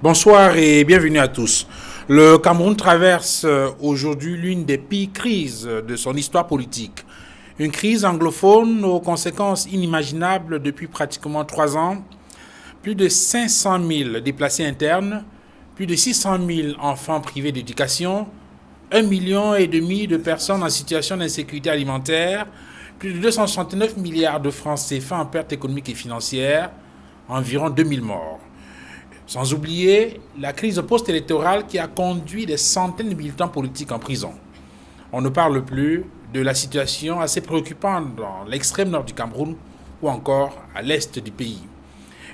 Bonsoir et bienvenue à tous. Le Cameroun traverse aujourd'hui l'une des pires crises de son histoire politique. Une crise anglophone aux conséquences inimaginables depuis pratiquement 3 ans. Plus de 500 000 déplacés internes, plus de 600 000 enfants privés d'éducation, 1,5 million de personnes en situation d'insécurité alimentaire, plus de 269 milliards de francs CFA en perte économique et financière, environ 2000 morts. Sans oublier la crise post-électorale qui a conduit des centaines de militants politiques en prison. On ne parle plus de la situation assez préoccupante dans l'extrême nord du Cameroun ou encore à l'est du pays.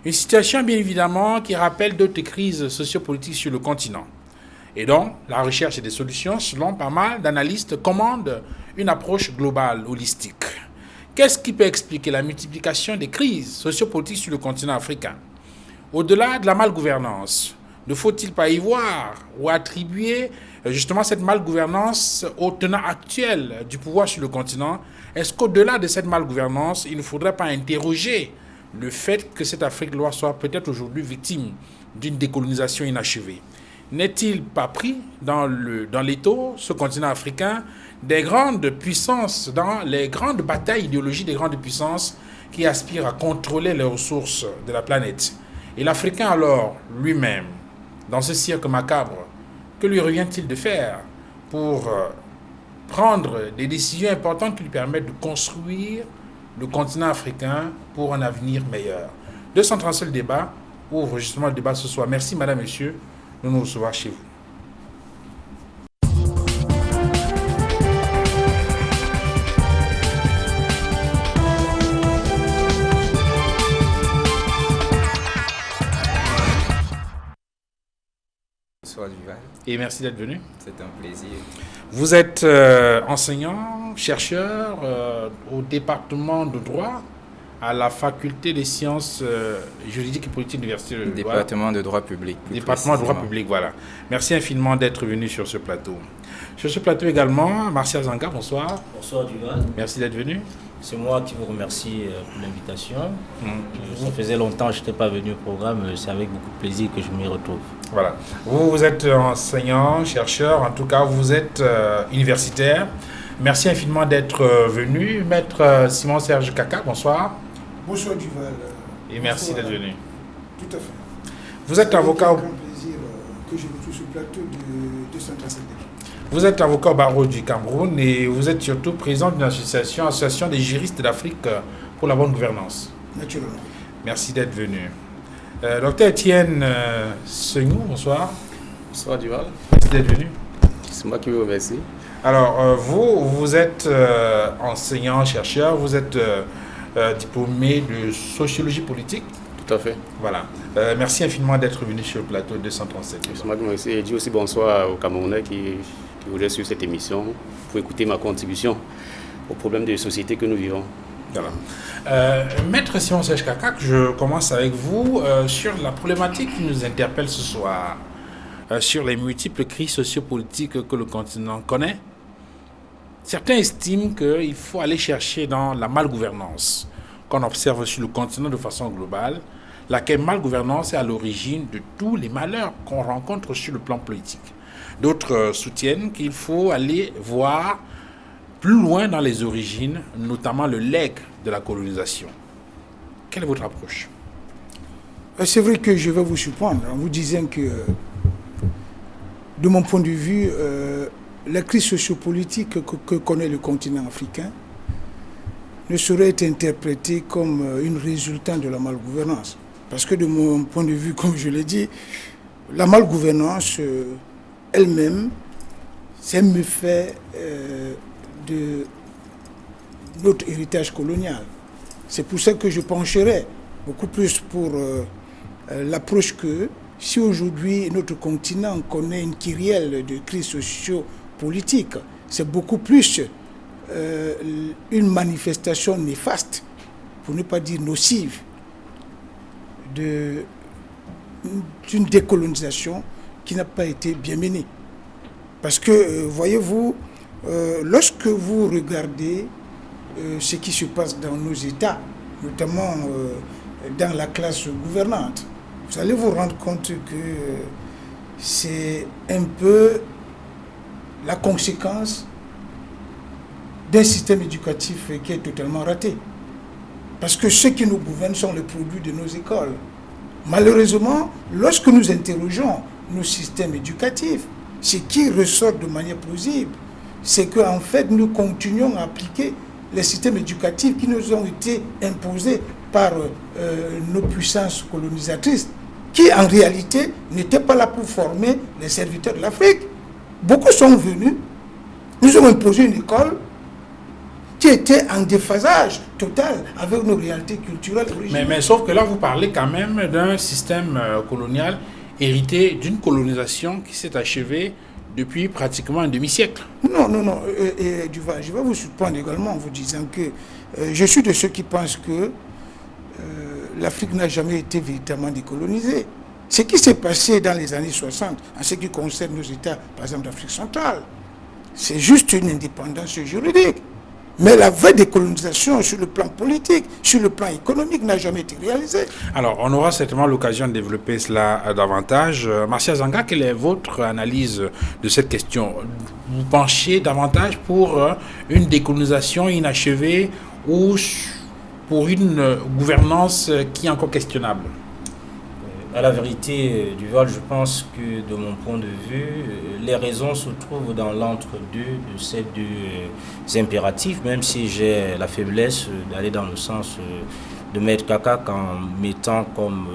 Une situation bien évidemment qui rappelle d'autres crises sociopolitiques sur le continent. Et donc, la recherche des solutions, selon pas mal d'analystes, commande une approche globale, holistique. Qu'est-ce qui peut expliquer la multiplication des crises sociopolitiques sur le continent africain ? Au-delà de la malgouvernance, ne faut-il pas y voir ou attribuer justement cette malgouvernance aux tenants actuels du pouvoir sur le continent? Est-ce qu'au-delà de cette malgouvernance, il ne faudrait pas interroger le fait que cette Afrique noire soit peut-être aujourd'hui victime d'une décolonisation inachevée? N'est-il pas pris dans l'étau, ce continent africain, des grandes puissances, dans les grandes batailles idéologiques des grandes puissances qui aspirent à contrôler les ressources de la planète? Et l'Africain alors, lui-même, dans ce cirque macabre, que lui revient-il de faire pour prendre des décisions importantes qui lui permettent de construire le continent africain pour un avenir meilleur? 237 le débat ouvre justement le débat ce soir. Merci madame, monsieur, de nous recevoir chez vous. Bonsoir Duval. Et merci d'être venu. C'est un plaisir. Vous êtes enseignant, chercheur au département de droit à la faculté des sciences juridiques et politiques de l'université de Département de droit public. Département de droit public, voilà. Merci infiniment d'être venu sur ce plateau. Sur ce plateau également, Martial Zanga, bonsoir. Bonsoir Duval. Merci d'être venu. C'est moi qui vous remercie pour l'invitation. Ça faisait longtemps que je n'étais pas venu au programme. C'est avec beaucoup de plaisir que je m'y retrouve. Voilà. Vous êtes enseignant, chercheur, en tout cas vous êtes universitaire. Merci infiniment d'être venu. Maître Simon-Serge Kaka, bonsoir. Bonsoir Duval. Et merci d'être venu. Tout à fait. Vous êtes avocat. C'est un grand plaisir que je retrouve sur le plateau de 237. Vous êtes avocat au barreau du Cameroun et vous êtes surtout président d'une association des juristes d'Afrique pour la bonne gouvernance. Naturellement. Merci d'être venu. Docteur Étienne Seignou, bonsoir. Bonsoir Duval. Merci d'être venu. C'est moi qui vous remercie. Alors, vous êtes enseignant, chercheur, vous êtes diplômé de sociologie politique. Tout à fait. Voilà. Merci infiniment d'être venu sur le plateau 237. C'est moi qui vous remercie. Et dis aussi bonsoir aux Camerounais qui voulaient suivre cette émission pour écouter ma contribution aux problèmes de société que nous vivons. Voilà. Maître Simon-Serge Kaka, je commence avec vous sur la problématique qui nous interpelle ce soir, sur les multiples crises sociopolitiques que le continent connaît. Certains estiment qu'il faut aller chercher dans la malgouvernance qu'on observe sur le continent de façon globale, laquelle malgouvernance est à l'origine de tous les malheurs qu'on rencontre sur le plan politique. D'autres soutiennent qu'il faut aller voir plus loin dans les origines, notamment le legs de la colonisation. Quelle est votre approche? C'est vrai que je vais vous surprendre en vous disant que, de mon point de vue, la crise sociopolitique que connaît le continent africain ne saurait être interprétée comme une résultante de la malgouvernance. Parce que de mon point de vue, comme je l'ai dit, la malgouvernance elle-même, c'est un méfait de notre héritage colonial. C'est pour ça que je pencherais beaucoup plus pour l'approche que si aujourd'hui notre continent connaît une kyrielle de crise socio-politique, c'est beaucoup plus une manifestation néfaste, pour ne pas dire nocive, d'une décolonisation qui n'a pas été bien menée. Parce que, voyez-vous, lorsque vous regardez ce qui se passe dans nos États, notamment dans la classe gouvernante, vous allez vous rendre compte que c'est un peu la conséquence d'un système éducatif qui est totalement raté. Parce que ceux qui nous gouvernent sont les produits de nos écoles. Malheureusement, lorsque nous interrogeons nos systèmes éducatifs, ce qui ressort de manière plausible, c'est qu'en fait, nous continuons à appliquer les systèmes éducatifs qui nous ont été imposés par nos puissances colonisatrices, qui en réalité n'étaient pas là pour former les serviteurs de l'Afrique. Beaucoup sont venus, nous ont imposé une école qui était en déphasage total avec nos réalités culturelles originales. Mais sauf que là, vous parlez quand même d'un système colonial hérité d'une colonisation qui s'est achevée depuis pratiquement un demi-siècle. Non. Duval, je vais vous surprendre également en vous disant que je suis de ceux qui pensent que l'Afrique n'a jamais été véritablement décolonisée. Ce qui s'est passé dans les années 60, en ce qui concerne nos États, par exemple d'Afrique centrale, c'est juste une indépendance juridique. Mais la vraie décolonisation sur le plan politique, sur le plan économique, n'a jamais été réalisée. Alors, on aura certainement l'occasion de développer cela davantage. Marcia Zanga, quelle est votre analyse de cette question? Vous penchez davantage pour une décolonisation inachevée ou pour une gouvernance qui est encore questionnable? À la vérité, Duval, je pense que de mon point de vue, les raisons se trouvent dans l'entre-deux de ces deux impératifs, même si j'ai la faiblesse d'aller dans le sens de Maître Kaka en mettant comme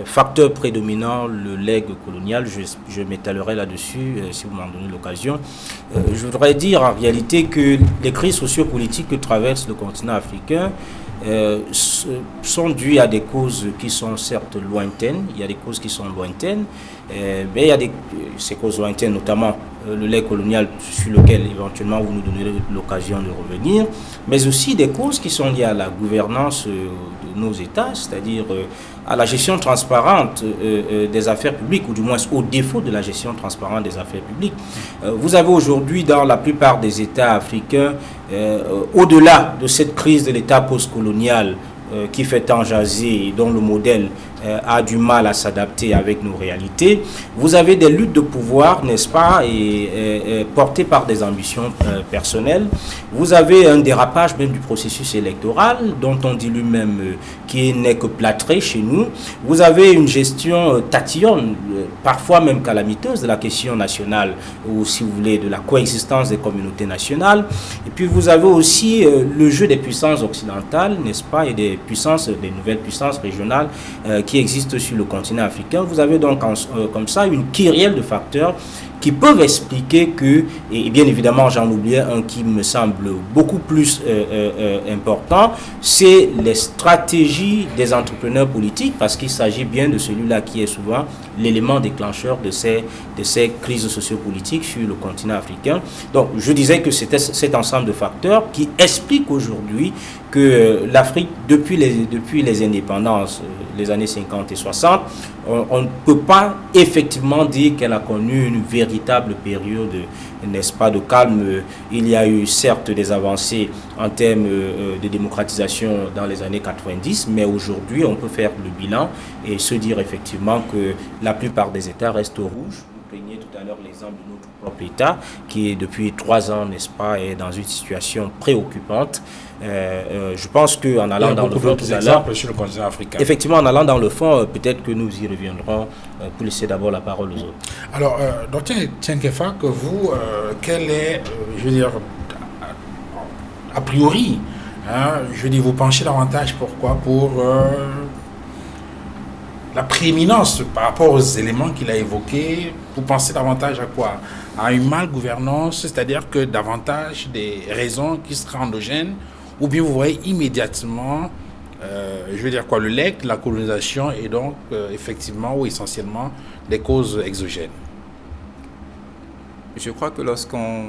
facteur prédominant le legs colonial. Je m'étalerai là-dessus si vous m'en donnez l'occasion. Je voudrais dire en réalité que les crises sociopolitiques que traverse le continent africain sont dues à des causes qui sont certes lointaines. Il y a des causes qui sont lointaines, mais il y a ces causes lointaines, notamment le legs colonial sur lequel éventuellement vous nous donnerez l'occasion de revenir, mais aussi des causes qui sont liées à la gouvernance de nos États, c'est-à-dire à la gestion transparente des affaires publiques, ou du moins au défaut de la gestion transparente des affaires publiques. Vous avez aujourd'hui dans la plupart des États africains, au-delà de cette crise de l'État postcolonial qui fait tant jaser et dont le modèle a du mal à s'adapter avec nos réalités, vous avez des luttes de pouvoir, n'est-ce pas, et portées par des ambitions personnelles. Vous avez un dérapage même du processus électoral, dont on dit lui-même qu'il n'est que plâtré chez nous. Vous avez une gestion tatillonne, parfois même calamiteuse, de la question nationale, ou si vous voulez, de la coexistence des communautés nationales. Et puis vous avez aussi le jeu des puissances occidentales, n'est-ce pas, et des nouvelles puissances régionales qui existent sur le continent africain. Vous avez donc comme ça une kyrielle de facteurs qui peuvent expliquer que, et bien évidemment j'en oubliais un qui me semble beaucoup plus important, c'est les stratégies des entrepreneurs politiques, parce qu'il s'agit bien de celui-là qui est souvent l'élément déclencheur de ces crises sociopolitiques sur le continent africain. Donc je disais que c'était cet ensemble de facteurs qui expliquent aujourd'hui que l'Afrique, depuis les indépendances, les années 50 et 60, on ne peut pas effectivement dire qu'elle a connu une véritable période, n'est-ce pas, de calme. Il y a eu certes des avancées en termes de démocratisation dans les années 90, mais aujourd'hui on peut faire le bilan et se dire effectivement que la plupart des États restent au rouge. Vous preniez tout à l'heure l'exemple de notre propre État qui, depuis 3 ans, n'est-ce pas, est dans une situation préoccupante. Je pense qu'en allant dans le fond tout à l'heure, sur le continent africain. Effectivement, en allant dans le fond, peut-être que nous y reviendrons pour laisser d'abord la parole aux autres. Alors, Dr. Tchenkefa, que vous, quel est, je veux dire, a priori, je veux dire, vous penchez davantage pourquoi? Pour la prééminence par rapport aux éléments qu'il a évoqués. Vous pensez davantage à quoi? À une malgouvernance, c'est-à-dire que davantage des raisons qui seraient endogènes, ou bien vous voyez immédiatement, je veux dire quoi, le legs, la colonisation, et donc effectivement ou essentiellement des causes exogènes? Je crois que lorsqu'on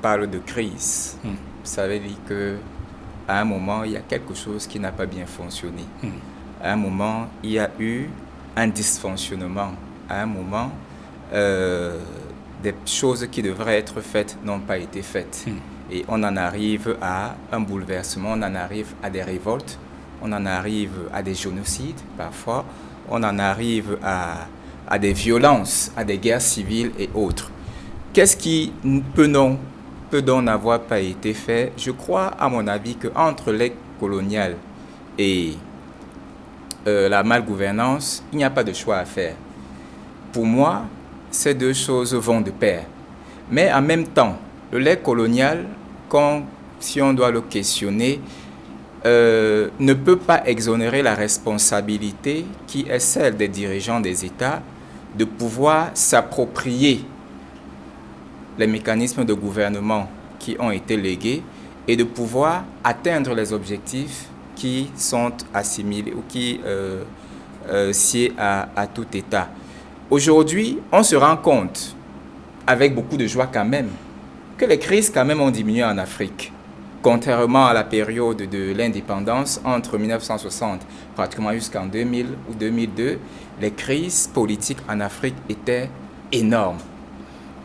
parle de crise, ça veut dire qu'à un moment, il y a quelque chose qui n'a pas bien fonctionné. À un moment, il y a eu un dysfonctionnement. À un moment, des choses qui devraient être faites n'ont pas été faites. Et on en arrive à un bouleversement, on en arrive à des révoltes, on en arrive à des génocides parfois, on en arrive à des violences, à des guerres civiles et autres. Qu'est-ce qui peut donc n'avoir pas été fait? Je crois, à mon avis, qu'entre l'aide coloniale et la malgouvernance, il n'y a pas de choix à faire. Pour moi, ces deux choses vont de pair. Mais en même temps, le lait colonial, si on doit le questionner, ne peut pas exonérer la responsabilité qui est celle des dirigeants des États de pouvoir s'approprier les mécanismes de gouvernement qui ont été légués et de pouvoir atteindre les objectifs qui sont assimilés ou qui sied à tout État. Aujourd'hui, on se rend compte, avec beaucoup de joie quand même, que les crises quand même ont diminué en Afrique. Contrairement à la période de l'indépendance, entre 1960 pratiquement jusqu'en 2000 ou 2002, les crises politiques en Afrique étaient énormes.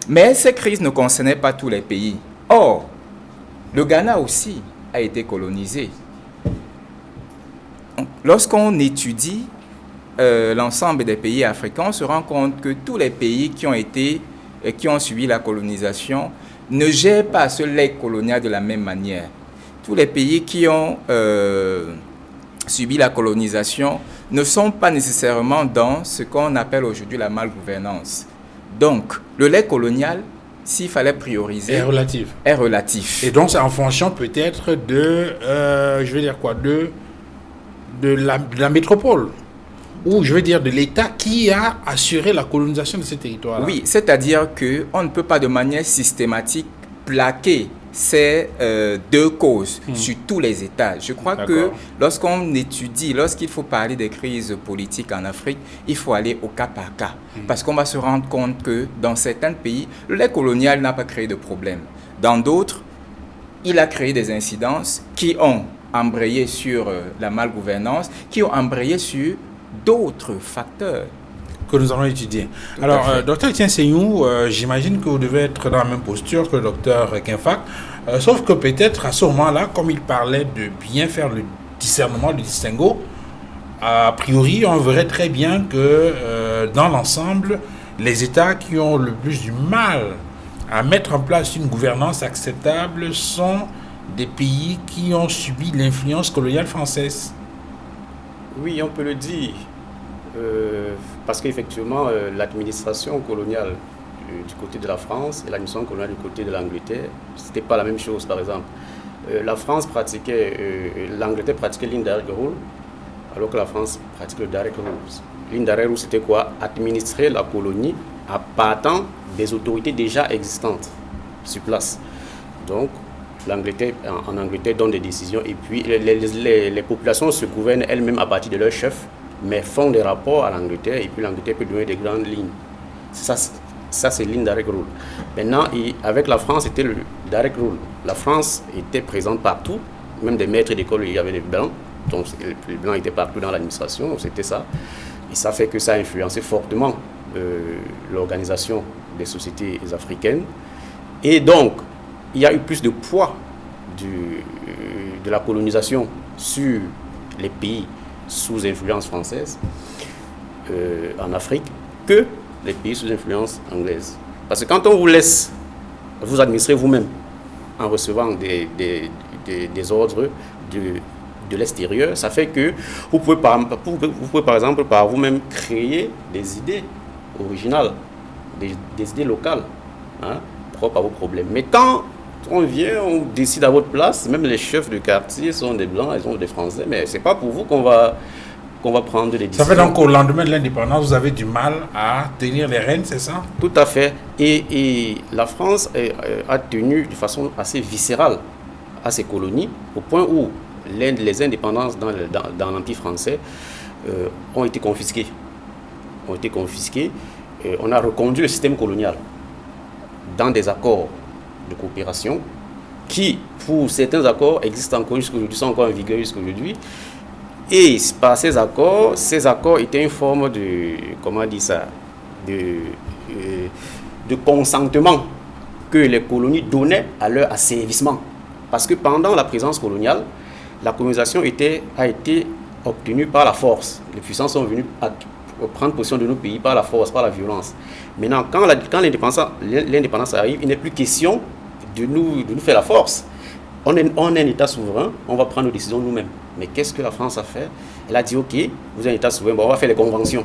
Mais ces crises ne concernaient pas tous les pays. Or, le Ghana aussi a été colonisé. Lorsqu'on étudie l'ensemble des pays africains, on se rend compte que tous les pays qui ont subi la colonisation ne gèrent pas ce legs colonial de la même manière. Tous les pays qui ont subi la colonisation ne sont pas nécessairement dans ce qu'on appelle aujourd'hui la malgouvernance. Donc, le legs colonial, s'il fallait prioriser, est relatif. Et donc, c'est en fonction peut-être de la métropole, ou je veux dire de l'État qui a assuré la colonisation de ces territoires-là. Oui, c'est-à-dire qu'on ne peut pas de manière systématique plaquer ces deux causes sur tous les États. Je crois que lorsqu'il faut parler des crises politiques en Afrique, il faut aller au cas par cas. Parce qu'on va se rendre compte que dans certains pays, le lait colonial n'a pas créé de problème. Dans d'autres, il a créé des incidences qui ont embrayé sur la malgouvernance, qui ont embrayé sur d'autres facteurs que nous allons étudier. Alors, docteur Etienne Seigneur, j'imagine que vous devez être dans la même posture que le docteur Kinfack, sauf que peut-être à ce moment-là, comme il parlait de bien faire le discernement, le distinguo, a priori, on verrait très bien que dans l'ensemble, les États qui ont le plus du mal à mettre en place une gouvernance acceptable sont des pays qui ont subi l'influence coloniale française. Oui, on peut le dire. Parce qu'effectivement, l'administration coloniale du côté de la France et l'administration coloniale du côté de l'Angleterre, ce n'était pas la même chose, par exemple. L'Angleterre pratiquait l'indirect rule, alors que la France pratiquait le direct rule. L'indirect rule, c'était quoi? Administrer la colonie à partant des autorités déjà existantes sur place. Donc, en Angleterre donne des décisions et puis les populations se gouvernent elles-mêmes à partir de leurs chefs, mais font des rapports à l'Angleterre et puis l'Angleterre peut donner des grandes lignes. Ça c'est l'indirect rule. Maintenant, avec la France, c'était le direct rule. La France était présente partout, même des maîtres d'école, il y avait des blancs, donc les blancs étaient partout dans l'administration, c'était ça. Et ça fait que ça a influencé fortement l'organisation des sociétés africaines. Et donc, il y a eu plus de poids de la colonisation sur les pays sous influence française en Afrique que les pays sous influence anglaise. Parce que quand on vous laisse vous administrer vous-même en recevant des ordres de l'extérieur, ça fait que vous pouvez par exemple par vous-même créer des idées originales, des idées locales, propres à vos problèmes. Mais quand on vient, on décide à votre place, même les chefs de quartier sont des blancs, ils sont des Français, mais c'est pas pour vous qu'on va prendre des décisions. Ça fait donc qu'au lendemain de l'indépendance, vous avez du mal à tenir les rênes, c'est ça? Tout à fait. Et la France a tenu de façon assez viscérale à ses colonies, au point où les indépendances dans l'Empire français ont été confisquées. On a reconduit le système colonial dans des accords de coopération qui, pour certains accords, existent encore jusqu'aujourd'hui, sont encore en vigueur jusqu'aujourd'hui. Et par ces accords étaient une forme de consentement que les colonies donnaient à leur asservissement. Parce que pendant la présence coloniale, la colonisation a été obtenue par la force. Les puissances sont venues prendre possession de nos pays par la force, par la violence. Maintenant, quand l'indépendance arrive, il n'est plus question de nous faire la force. On est un État souverain, on va prendre nos décisions nous-mêmes. Mais qu'est-ce que la France a fait? Elle a dit, ok, vous êtes un État souverain, bon, on va faire les conventions.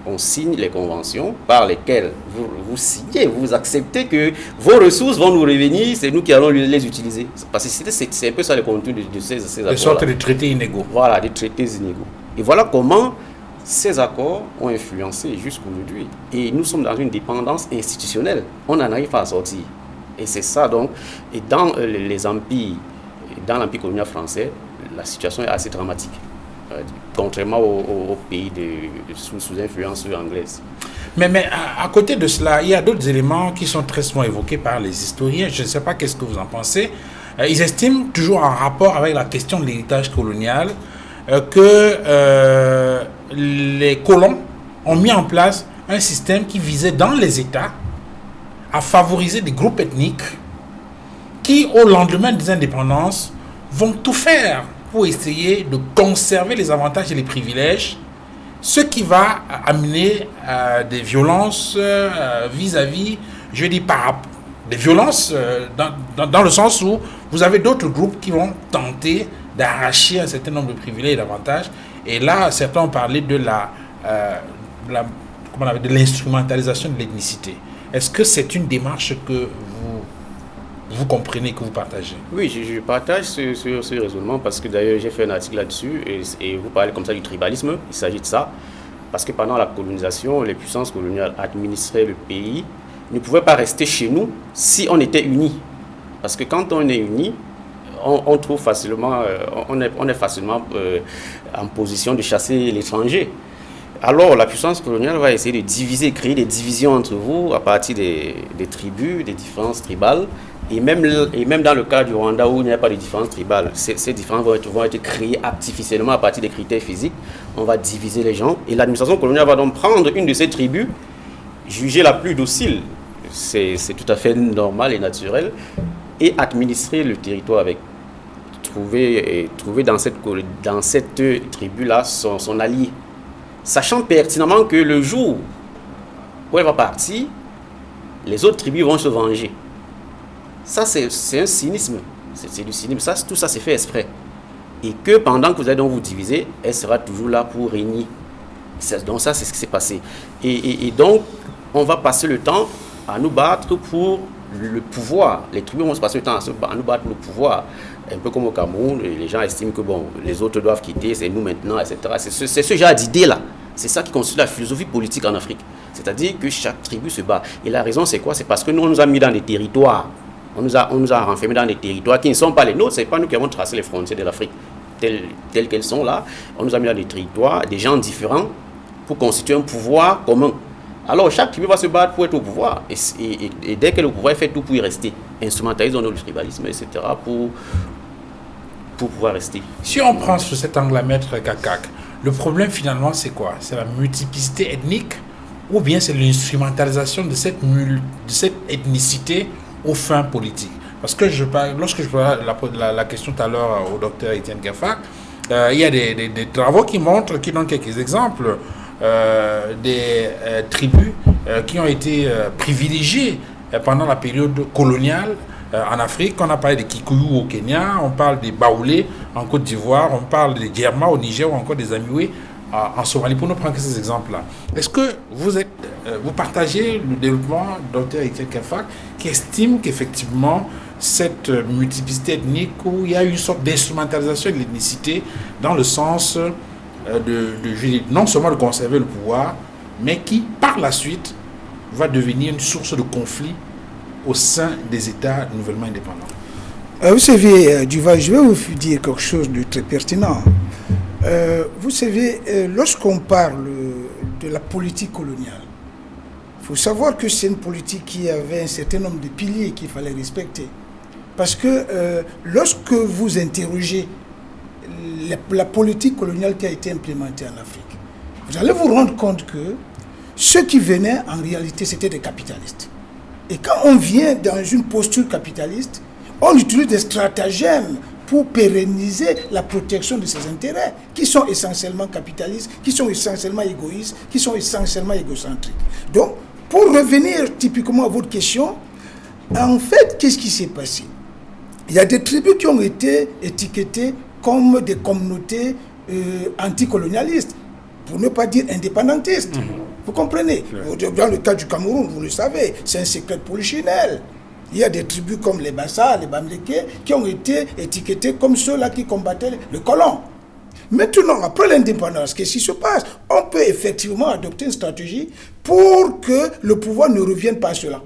On signe les conventions par lesquelles vous signez, vous acceptez que vos ressources vont nous revenir, c'est nous qui allons les utiliser. Parce que c'est un peu ça le contenu de ces accords. De sorte de traités inégaux. Voilà, des traités inégaux. Et voilà comment ces accords ont influencé jusqu'aujourd'hui. Et nous sommes dans une dépendance institutionnelle. On n'en arrive pas à sortir. Et c'est ça donc. Et dans les empires, dans l'empire colonial français, la situation est assez dramatique. Contrairement aux pays sous influence anglaise. Mais à côté de cela, il y a d'autres éléments qui sont très souvent évoqués par les historiens. Je ne sais pas qu'est-ce que vous en pensez. Ils estiment, toujours en rapport avec la question de l'héritage colonial, que les colons ont mis en place un système qui visait dans les États à favoriser des groupes ethniques qui, au lendemain des indépendances, vont tout faire pour essayer de conserver les avantages et les privilèges, ce qui va amener des violences vis-à-vis, je dis des violences dans le sens où vous avez d'autres groupes qui vont tenter d'arracher un certain nombre de privilèges et d'avantages. Et là, certains ont parlé de de l'instrumentalisation de l'ethnicité. Est-ce que c'est une démarche que vous comprenez, que vous partagez? Oui, je partage ce raisonnement parce que d'ailleurs j'ai fait un article là-dessus et vous parlez comme ça du tribalisme, il s'agit de ça. Parce que pendant la colonisation, les puissances coloniales administraient le pays, ne pouvaient pas rester chez nous si on était unis. Parce que quand on est unis, on trouve facilement, on est facilement en position de chasser l'étranger. Alors la puissance coloniale va essayer de diviser, créer des divisions entre vous à partir des tribus, des différences tribales. Et même dans le cas du Rwanda où il n'y a pas de différences tribales, ces différences vont être créées artificiellement à partir des critères physiques. On va diviser les gens. Et l'administration coloniale va donc prendre une de ces tribus, juger la plus docile, c'est tout à fait normal et naturel, et administrer le territoire avec. Trouver dans cette tribu-là son allié. Sachant pertinemment que le jour où elle va partir, les autres tribus vont se venger. Ça, c'est un cynisme. C'est du cynisme. Tout ça, c'est fait exprès. Et que pendant que vous allez donc vous diviser, elle sera toujours là pour régner. Donc ça, c'est ce qui s'est passé. Et donc, on va passer le temps à nous battre pour le pouvoir. Les tribus vont se passer le temps à nous battre pour le pouvoir. Un peu comme au Cameroun, les gens estiment que bon, les autres doivent quitter, c'est nous maintenant, etc. C'est ce genre d'idée-là. C'est ça qui constitue la philosophie politique en Afrique. C'est-à-dire que chaque tribu se bat. Et la raison, c'est quoi? C'est parce que nous, on nous a mis dans des territoires. On nous a renfermés dans des territoires qui ne sont pas les nôtres. Ce n'est pas nous qui avons tracé les frontières de l'Afrique telles qu'elles sont là. On nous a mis dans des territoires, des gens différents, pour constituer un pouvoir commun. Alors, chaque tribu va se battre pour être au pouvoir. Et dès qu'elle est au pouvoir, elle fait tout pour y rester. Instrumentalisons le tribalisme, etc. pour pouvoir rester. Si on prend sous cet angle à Maître Kakak, le problème finalement c'est quoi? C'est la multiplicité ethnique ou bien c'est l'instrumentalisation de cette ethnicité aux fins politiques? Parce que lorsque je posais la question tout à l'heure au docteur Étienne Kakak, il y a des travaux qui donnent quelques exemples des tribus qui ont été privilégiées pendant la période coloniale en Afrique. On a parlé des Kikuyu au Kenya, on parle des Baoulés en Côte d'Ivoire, on parle des Djerma au Niger ou encore des Amioués en Somalie, pour ne prendre que ces exemples-là. Est-ce que vous partagez le développement du Dr Étienne Kakak qui estime qu'effectivement cette multiplicité ethnique où il y a une sorte d'instrumentalisation de l'ethnicité dans le sens non seulement de conserver le pouvoir, mais qui par la suite va devenir une source de conflit au sein des États nouvellement indépendants? Vous savez, Duval, je vais vous dire quelque chose de très pertinent. Vous savez, lorsqu'on parle de la politique coloniale, il faut savoir que c'est une politique qui avait un certain nombre de piliers qu'il fallait respecter. Parce que lorsque vous interrogez la politique coloniale qui a été implémentée en Afrique, vous allez vous rendre compte que ceux qui venaient, en réalité, c'était des capitalistes. Et quand on vient dans une posture capitaliste, on utilise des stratagèmes pour pérenniser la protection de ses intérêts, qui sont essentiellement capitalistes, qui sont essentiellement égoïstes, qui sont essentiellement égocentriques. Donc, pour revenir typiquement à votre question, en fait, qu'est-ce qui s'est passé? Il y a des tribus qui ont été étiquetées comme des communautés anticolonialistes, pour ne pas dire indépendantistes. Vous comprenez? Dans le cas du Cameroun, vous le savez, c'est un secret polichinelle. Il y a des tribus comme les Bassa, les Bamlékés, qui ont été étiquetés comme ceux-là qui combattaient le colon. Maintenant, après l'indépendance, qu'est-ce qui se passe? On peut effectivement adopter une stratégie pour que le pouvoir ne revienne pas à cela.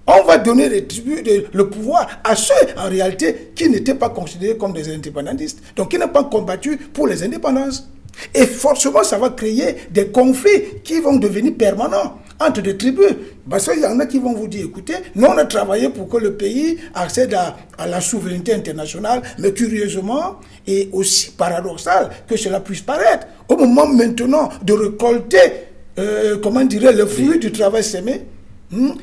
On va donner le pouvoir à ceux, en réalité, qui n'étaient pas considérés comme des indépendantistes, donc qui n'ont pas combattu pour les indépendances. Et forcément, ça va créer des conflits qui vont devenir permanents entre des tribus. Parce qu'il y en a qui vont vous dire, écoutez, nous on a travaillé pour que le pays accède à la souveraineté internationale, mais curieusement, et aussi paradoxal que cela puisse paraître, au moment maintenant de récolter, le fruit du travail semé,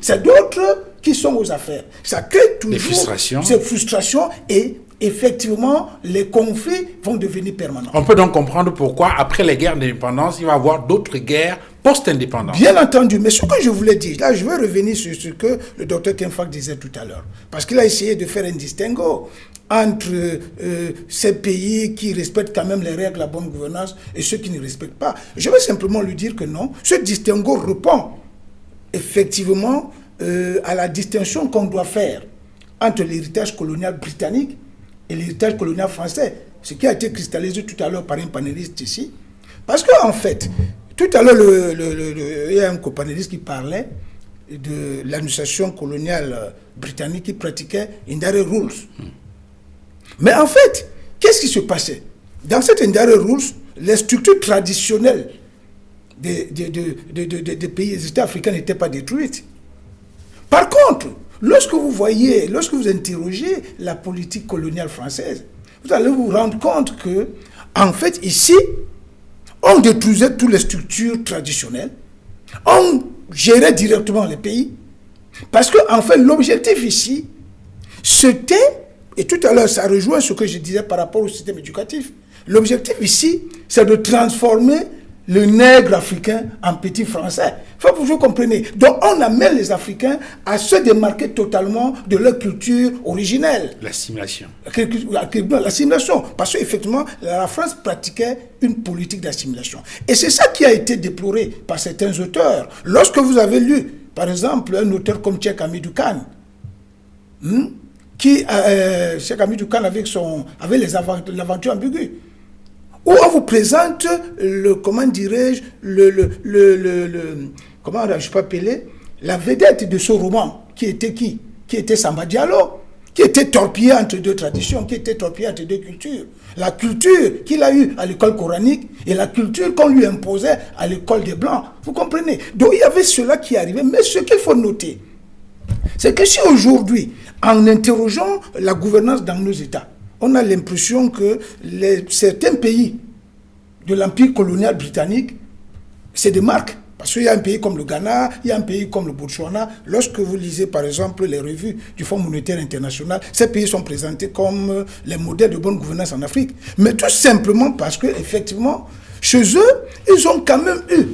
c'est d'autres qui sont aux affaires. Ça crée toujours ces frustrations et effectivement, les conflits vont devenir permanents. On peut donc comprendre pourquoi, après les guerres d'indépendance, il va y avoir d'autres guerres post-indépendance. Bien entendu, mais ce que je voulais dire, là, je vais revenir sur ce que le docteur Kenfak disait tout à l'heure. Parce qu'il a essayé de faire un distinguo entre ces pays qui respectent quand même les règles de la bonne gouvernance et ceux qui ne respectent pas. Je vais simplement lui dire que non, ce distinguo répond effectivement à la distinction qu'on doit faire entre l'héritage colonial britannique et l'héritage colonial français, ce qui a été cristallisé tout à l'heure par un panéliste ici. Parce qu'en fait, tout à l'heure, il y a un copanéliste qui parlait de l'administration coloniale britannique qui pratiquait Indirect Rules. Mais en fait, qu'est-ce qui se passait? Dans cette Indirect Rules, les structures traditionnelles des pays, des États africains n'étaient pas détruites. Par contre, lorsque vous interrogez la politique coloniale française, vous allez vous rendre compte que, en fait, ici, on détruisait toutes les structures traditionnelles, on gérait directement les pays, parce que, en fait, l'objectif ici, c'était, et tout à l'heure, ça rejoint ce que je disais par rapport au système éducatif, l'objectif ici, c'est de transformer le nègre africain en petit français. Il faut que vous compreniez. Donc, on amène les Africains à se démarquer totalement de leur culture originelle. L'assimilation. L'assimilation. Parce qu'effectivement, la France pratiquait une politique d'assimilation. Et c'est ça qui a été déploré par certains auteurs. Lorsque vous avez lu, par exemple, un auteur comme Cheikh Hamidou Kane, Cheikh Hamidou Kane avec l'aventure ambiguë, où on vous présente la vedette de ce roman, qui était Samba Diallo, qui était torpillé entre deux traditions, qui était torpillé entre deux cultures. La culture qu'il a eue à l'école coranique et la culture qu'on lui imposait à l'école des Blancs. Vous comprenez? Donc il y avait cela qui arrivait. Mais ce qu'il faut noter, c'est que si aujourd'hui, en interrogeant la gouvernance dans nos États, on a l'impression que certains pays de l'empire colonial britannique, c'est des marques. Parce qu'il y a un pays comme le Ghana, il y a un pays comme le Botswana. Lorsque vous lisez, par exemple, les revues du Fonds monétaire international, ces pays sont présentés comme les modèles de bonne gouvernance en Afrique. Mais tout simplement parce qu'effectivement, chez eux, ils ont quand même eu,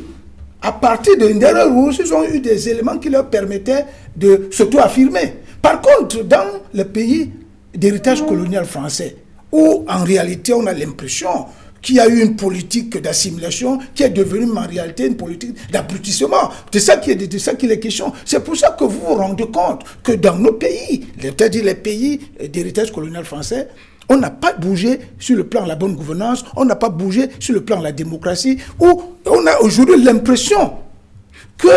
à partir de Indirect Rules, ils ont eu des éléments qui leur permettaient de s'auto-affirmer. Par contre, dans les pays d'héritage colonial français, où en réalité on a l'impression qu'il y a eu une politique d'assimilation qui est devenue en réalité une politique d'abrutissement. C'est ça qu'il est question. C'est pour ça que vous vous rendez compte que dans nos pays, c'est-à-dire les pays d'héritage colonial français, on n'a pas bougé sur le plan de la bonne gouvernance, on n'a pas bougé sur le plan de la démocratie, où on a aujourd'hui l'impression que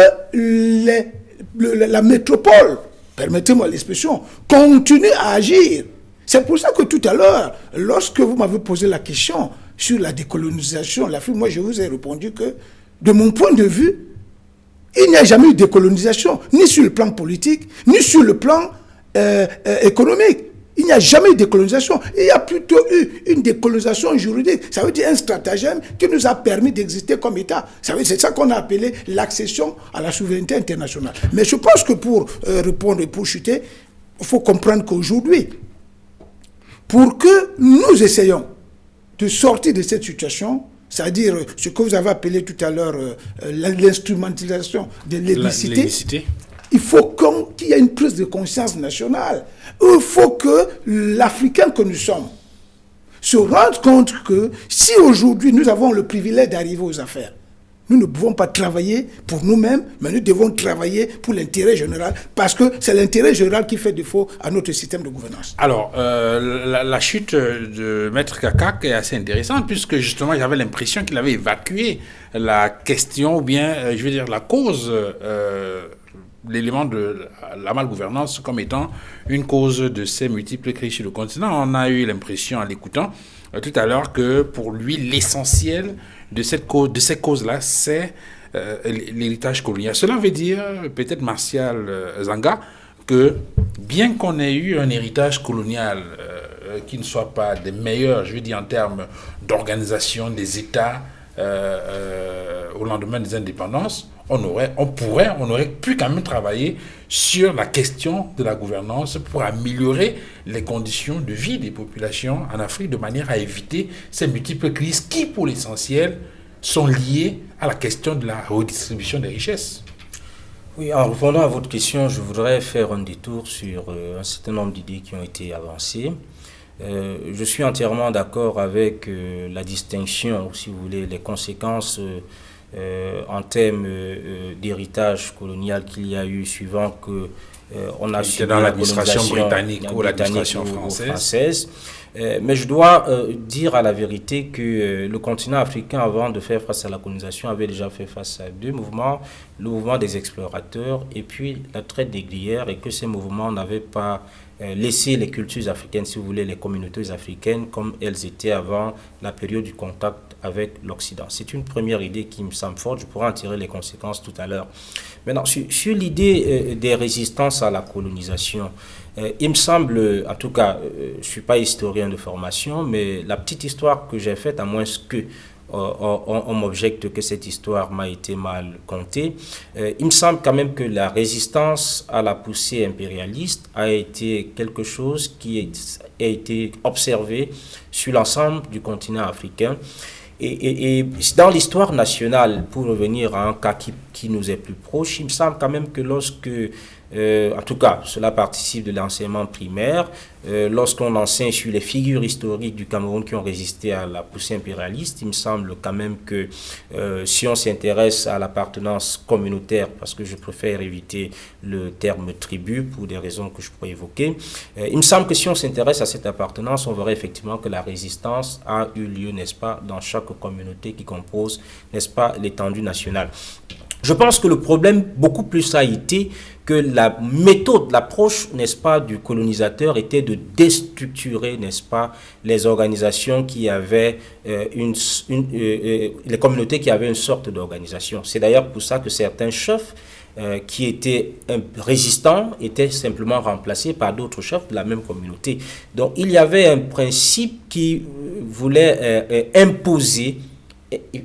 la métropole, permettez-moi l'expression, continue à agir. C'est pour ça que tout à l'heure, lorsque vous m'avez posé la question sur la décolonisation de l'Afrique, moi je vous ai répondu que, de mon point de vue, il n'y a jamais eu de décolonisation, ni sur le plan politique, ni sur le plan économique. Il n'y a jamais eu de décolonisation. Il y a plutôt eu une décolonisation juridique. Ça veut dire un stratagème qui nous a permis d'exister comme État. C'est ça qu'on a appelé l'accession à la souveraineté internationale. Mais je pense que pour répondre et pour chuter, il faut comprendre qu'aujourd'hui, pour que nous essayions de sortir de cette situation, c'est-à-dire ce que vous avez appelé tout à l'heure l'instrumentalisation de l'ethnicité. Il faut qu'il y ait une prise de conscience nationale. Il faut que l'Africain que nous sommes se rende compte que si aujourd'hui nous avons le privilège d'arriver aux affaires, nous ne pouvons pas travailler pour nous-mêmes, mais nous devons travailler pour l'intérêt général, parce que c'est l'intérêt général qui fait défaut à notre système de gouvernance. Alors, la chute de Maître Kakak est assez intéressante, puisque justement, j'avais l'impression qu'il avait évacué la question, ou bien, je veux dire, la cause, l'élément de la malgouvernance comme étant une cause de ces multiples crises sur le continent. On a eu l'impression, en l'écoutant tout à l'heure, que pour lui, l'essentiel de ces causes-là, c'est l'héritage colonial. Cela veut dire, peut-être Martial Zanga, que bien qu'on ait eu un héritage colonial qui ne soit pas des meilleurs, je veux dire en termes d'organisation des États au lendemain des indépendances, on aurait pu quand même travailler sur la question de la gouvernance pour améliorer les conditions de vie des populations en Afrique de manière à éviter ces multiples crises qui, pour l'essentiel, sont liées à la question de la redistribution des richesses. Oui, en répondant à votre question, je voudrais faire un détour sur un certain nombre d'idées qui ont été avancées. Je suis entièrement d'accord avec la distinction, si vous voulez, les conséquences en termes d'héritage colonial qu'il y a eu, suivant que on a subi dans l'administration britannique ou l'administration française. Mais je dois dire à la vérité que le continent africain, avant de faire face à la colonisation, avait déjà fait face à deux mouvements, le mouvement des explorateurs et puis la traite négrière, et que ces mouvements n'avaient pas laissé les cultures africaines, si vous voulez, les communautés africaines comme elles étaient avant la période du contact avec l'Occident. C'est une première idée qui me semble forte, je pourrai en tirer les conséquences tout à l'heure. Maintenant, sur l'idée des résistances à la colonisation, il me semble, en tout cas, je ne suis pas historien de formation, mais la petite histoire que j'ai faite, à moins que on m'objecte que cette histoire m'a été mal contée, il me semble quand même que la résistance à la poussée impérialiste a été quelque chose qui a été observé sur l'ensemble du continent africain. Et dans l'histoire nationale, pour revenir à un cas qui nous est plus proche, il me semble quand même que lorsque, en tout cas, cela participe de l'enseignement primaire, lorsqu'on enseigne sur les figures historiques du Cameroun qui ont résisté à la poussée impérialiste, il me semble quand même que si on s'intéresse à l'appartenance communautaire, parce que je préfère éviter le terme tribu pour des raisons que je pourrais évoquer, il me semble que si on s'intéresse à cette appartenance, on verra effectivement que la résistance a eu lieu, n'est-ce pas, dans chaque communauté qui compose, n'est-ce pas, l'étendue nationale. Je pense que le problème, beaucoup plus a été que la méthode, l'approche, n'est-ce pas, du colonisateur était de déstructurer, n'est-ce pas, les organisations qui avaient les communautés qui avaient une sorte d'organisation. C'est d'ailleurs pour ça que certains chefs qui étaient résistants étaient simplement remplacés par d'autres chefs de la même communauté. Donc il y avait un principe qui voulait imposer,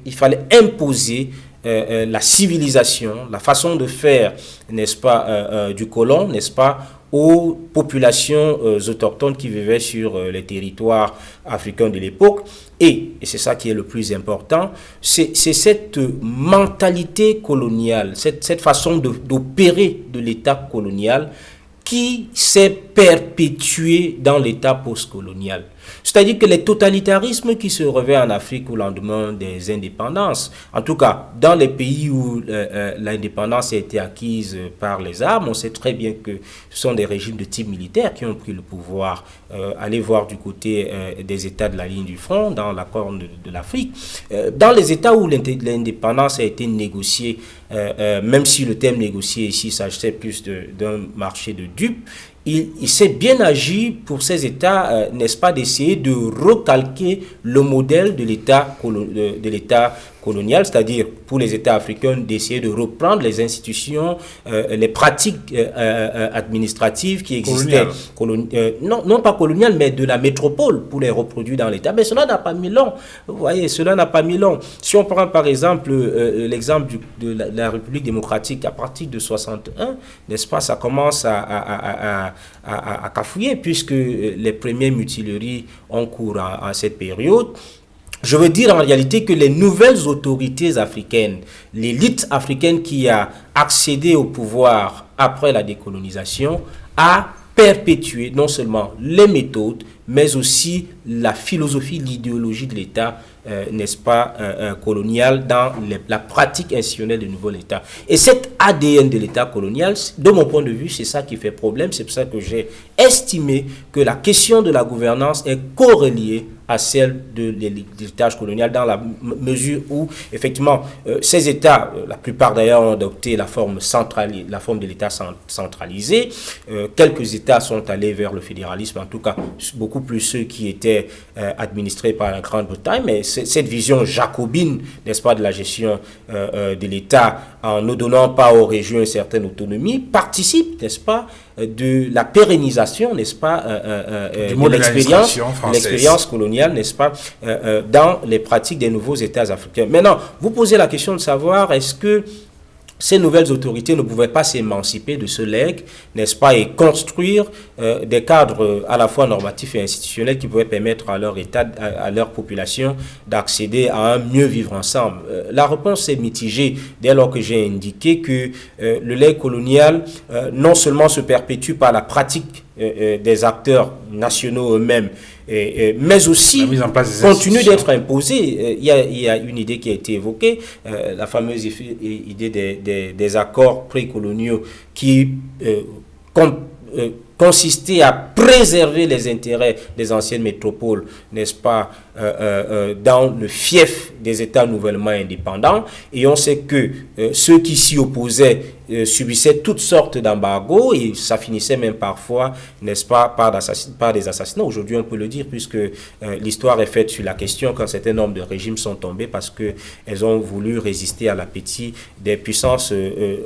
il fallait imposer la civilisation, la façon de faire, n'est-ce pas, du colon, n'est-ce pas, aux populations autochtones qui vivaient sur les territoires africains de l'époque. Et c'est ça qui est le plus important, c'est cette mentalité coloniale, cette façon d'opérer de l'État colonial qui s'est perpétuée dans l'État postcolonial. C'est-à-dire que les totalitarismes qui se réveillent en Afrique au lendemain des indépendances, en tout cas dans les pays où l'indépendance a été acquise par les armes, on sait très bien que ce sont des régimes de type militaire qui ont pris le pouvoir. Allez voir du côté des États de la ligne du front, dans la Corne de l'Afrique. Dans les États où l'indépendance a été négociée, même si le terme négocié ici s'agissait plus d'un marché de dupes, il s'est bien agi pour ces États, n'est-ce pas, d'essayer de recalquer le modèle de l'État colonial, c'est-à-dire pour les États africains d'essayer de reprendre les institutions, les pratiques administratives qui existaient, non pas coloniales, mais de la métropole pour les reproduire dans l'État. Mais cela n'a pas mis long. Vous voyez, cela n'a pas mis long. Si on prend par exemple l'exemple de la République démocratique à partir de 61, n'est-ce pas, ça commence à cafouiller puisque les premières mutileries ont cours en cette période. Je veux dire en réalité que les nouvelles autorités africaines, l'élite africaine qui a accédé au pouvoir après la décolonisation, a perpétué non seulement les méthodes, mais aussi la philosophie, l'idéologie de l'État, n'est-ce pas, colonial dans la pratique institutionnelle du nouvel État. Et cet ADN de l'État colonial, de mon point de vue, c'est ça qui fait problème. C'est pour ça que j'ai estimé que la question de la gouvernance est corrélée à celle de l'héritage colonial dans la mesure où, effectivement, ces États, la plupart d'ailleurs ont adopté la forme de l'État centralisé. Quelques États sont allés vers le fédéralisme, en tout cas, beaucoup plus ceux qui étaient administrés par la Grande-Bretagne, mais cette vision jacobine, n'est-ce pas, de la gestion de l'État, en ne donnant pas aux régions une certaine autonomie, participe, n'est-ce pas, de la pérennisation, n'est-ce pas, de l'expérience coloniale, n'est-ce pas, dans les pratiques des nouveaux États africains. Maintenant, vous posez la question de savoir, est-ce que ces nouvelles autorités ne pouvaient pas s'émanciper de ce legs, n'est-ce pas, et construire des cadres à la fois normatifs et institutionnels qui pouvaient permettre à leur État, à leur population d'accéder à un mieux vivre ensemble. La réponse est mitigée dès lors que j'ai indiqué que le legs colonial non seulement se perpétue par la pratique des acteurs nationaux eux-mêmes, mais aussi continue d'être imposé. Il y a une idée qui a été évoquée, la fameuse idée des accords précoloniaux qui consistait à préserver les intérêts des anciennes métropoles, n'est-ce pas, dans le fief des États nouvellement indépendants. Et on sait que ceux qui s'y opposaient subissaient toutes sortes d'embargos et ça finissait même parfois, n'est-ce pas, par des assassinats. Aujourd'hui, on peut le dire puisque l'histoire est faite sur la question quand un certain nombre de régimes sont tombés parce qu'elles ont voulu résister à l'appétit des puissances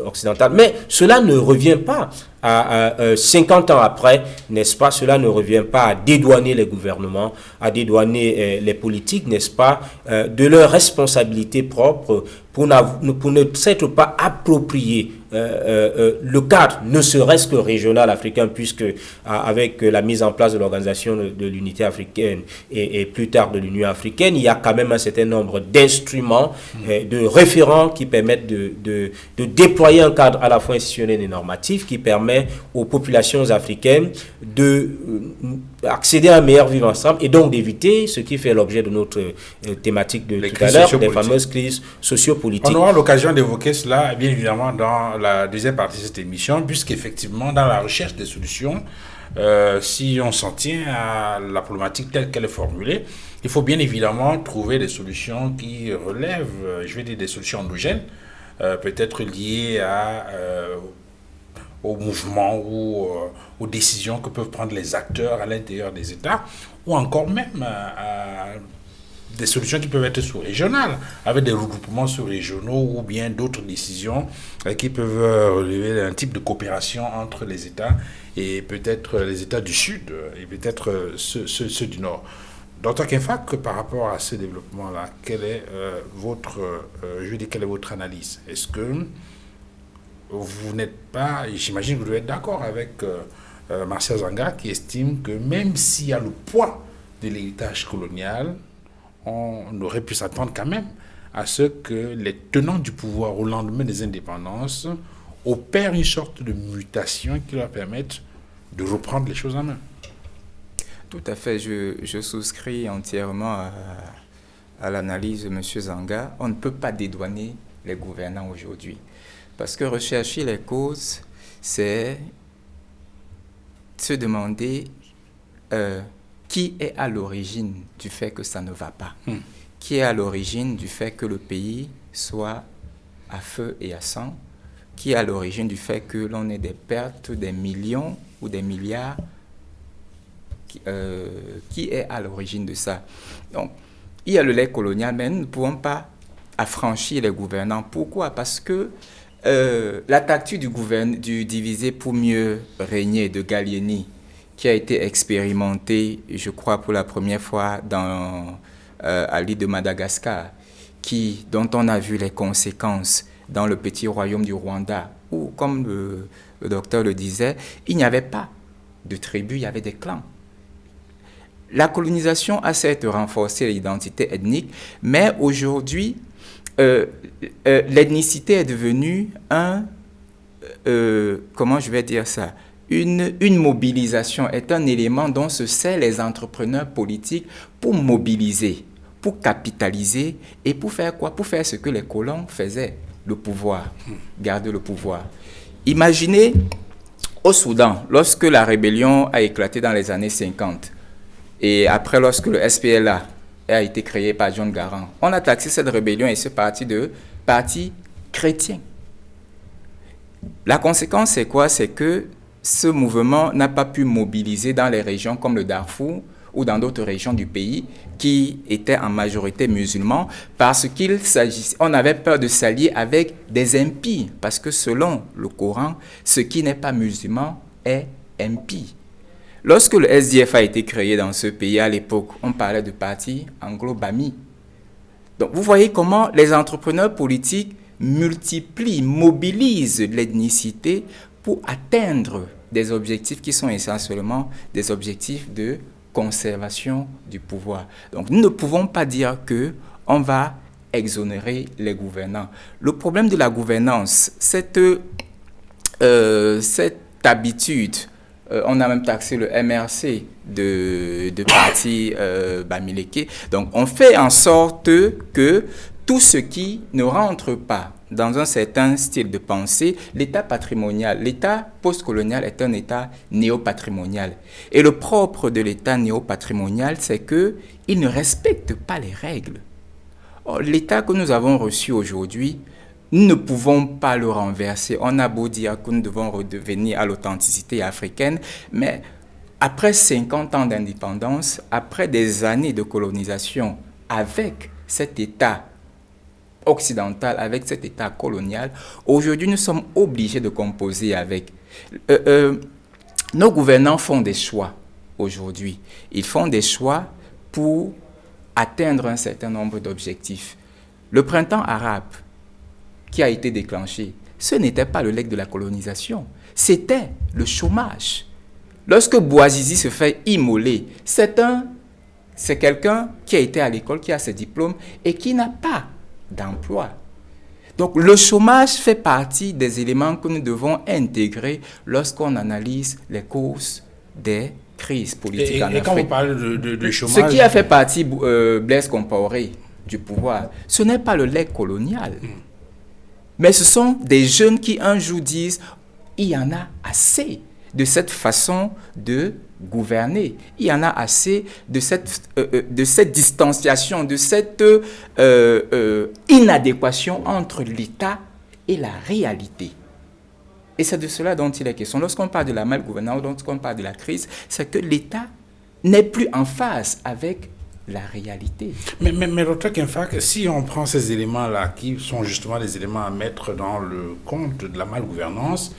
occidentales. Mais cela ne revient pas à 50 ans après, n'est-ce pas, cela ne revient pas à dédouaner les gouvernements, à dédouaner les politiques, n'est-ce pas, de leurs responsabilités propres pour ne s'être pas approprié le cadre, ne serait-ce que régional africain, puisque avec la mise en place de l'organisation de l'unité africaine et plus tard de l'Union africaine, il y a quand même un certain nombre d'instruments, de référents qui permettent de déployer un cadre à la fois institutionnel et normatif qui permet aux populations africaines d'accéder à un meilleur vivre ensemble et donc d'éviter ce qui fait l'objet de notre thématique de tout à l'heure, des fameuses crises sociopolitiques. On aura l'occasion d'évoquer cela, bien évidemment, dans la deuxième partie de cette émission, puisqu'effectivement, dans la recherche des solutions, si on s'en tient à la problématique telle qu'elle est formulée, il faut bien évidemment trouver des solutions qui relèvent, je vais dire des solutions endogènes, peut-être liées aux mouvements ou aux décisions que peuvent prendre les acteurs à l'intérieur des États, ou encore même à des solutions qui peuvent être sous-régionales, avec des regroupements sous-régionaux ou bien d'autres décisions qui peuvent relever un type de coopération entre les États et peut-être les États du Sud et peut-être ceux du Nord. Dr Kenfak, par rapport à ce développement-là, quelle est votre analyse? Est-ce que vous n'êtes pas, j'imagine que vous devez être d'accord avec Martial Zanga qui estime que même s'il y a le poids de l'héritage colonial, on aurait pu s'attendre quand même à ce que les tenants du pouvoir au lendemain des indépendances opèrent une sorte de mutation qui leur permette de reprendre les choses en main. Tout à fait, je souscris entièrement à l'analyse de M. Zanga. On ne peut pas dédouaner les gouvernants aujourd'hui. Parce que rechercher les causes, c'est se demander qui est à l'origine du fait que ça ne va pas. Qui est à l'origine du fait que le pays soit à feu et à sang. Qui est à l'origine du fait que l'on ait des pertes, des millions ou des milliards. Qui est à l'origine de ça? Donc, il y a le lait colonial, mais nous ne pouvons pas affranchir les gouvernants. Pourquoi? Parce que la tactique du diviser pour mieux régner de Gallieni, qui a été expérimentée, je crois, pour la première fois à l'île de Madagascar, dont on a vu les conséquences dans le petit royaume du Rwanda, où, comme le docteur le disait, il n'y avait pas de tribus, il y avait des clans. La colonisation a certes renforcé l'identité ethnique, mais aujourd'hui, l'ethnicité est devenue comment je vais dire ça, une mobilisation, est un élément dont se servent les entrepreneurs politiques pour mobiliser, pour capitaliser et pour faire quoi? Pour faire ce que les colons faisaient, le pouvoir, garder le pouvoir. Imaginez au Soudan, lorsque la rébellion a éclaté dans les années 50, et après lorsque le SPLA a été créé par John Garang, on a taxé cette rébellion et ce parti de parti chrétien. La conséquence, c'est quoi? C'est que ce mouvement n'a pas pu mobiliser dans les régions comme le Darfour ou dans d'autres régions du pays qui étaient en majorité musulmans parce on avait peur de s'allier avec des impies parce que selon le Coran, ce qui n'est pas musulman est impie. Lorsque le SDF a été créé dans ce pays à l'époque, on parlait de parti anglo-bami. Donc vous voyez comment les entrepreneurs politiques mobilisent l'ethnicité pour atteindre des objectifs qui sont essentiellement des objectifs de conservation du pouvoir. Donc nous ne pouvons pas dire qu'on va exonérer les gouvernants. Le problème de la gouvernance, cette habitude, on a même taxé le MRC de parti Bamileke. Donc on fait en sorte que tout ce qui ne rentre pas dans un certain style de pensée, l'État patrimonial, l'État postcolonial est un État néopatrimonial. Et le propre de l'État néopatrimonial, c'est qu'il ne respecte pas les règles. Or, l'État que nous avons reçu aujourd'hui, nous ne pouvons pas le renverser. On a beau dire que nous devons redevenir à l'authenticité africaine, mais après 50 ans d'indépendance, après des années de colonisation, avec cet État occidental, avec cet État colonial, aujourd'hui nous sommes obligés de composer avec. Nos gouvernants font des choix aujourd'hui. Ils font des choix pour atteindre un certain nombre d'objectifs. Le printemps arabe qui a été déclenché, ce n'était pas le legs de la colonisation, c'était le chômage. Lorsque Bouazizi se fait immoler, c'est quelqu'un qui a été à l'école, qui a ses diplômes et qui n'a pas d'emploi. Donc le chômage fait partie des éléments que nous devons intégrer lorsqu'on analyse les causes des crises politiques en Afrique. Et quand vous parlez de chômage... Ce qui a fait partie Blaise Compaoré du pouvoir, ce n'est pas le legs colonial. Mais ce sont des jeunes qui un jour disent « il y en a assez de cette façon de gouverner. Il y en a assez de cette distanciation, de cette inadéquation entre l'État et la réalité. » Et c'est de cela dont il est question. Lorsqu'on parle de la malgouvernance, lorsqu'on parle de la crise, c'est que l'État n'est plus en phase avec la réalité. Mais Dr. Kenfak, si on prend ces éléments-là, qui sont justement des éléments à mettre dans le compte de la malgouvernance,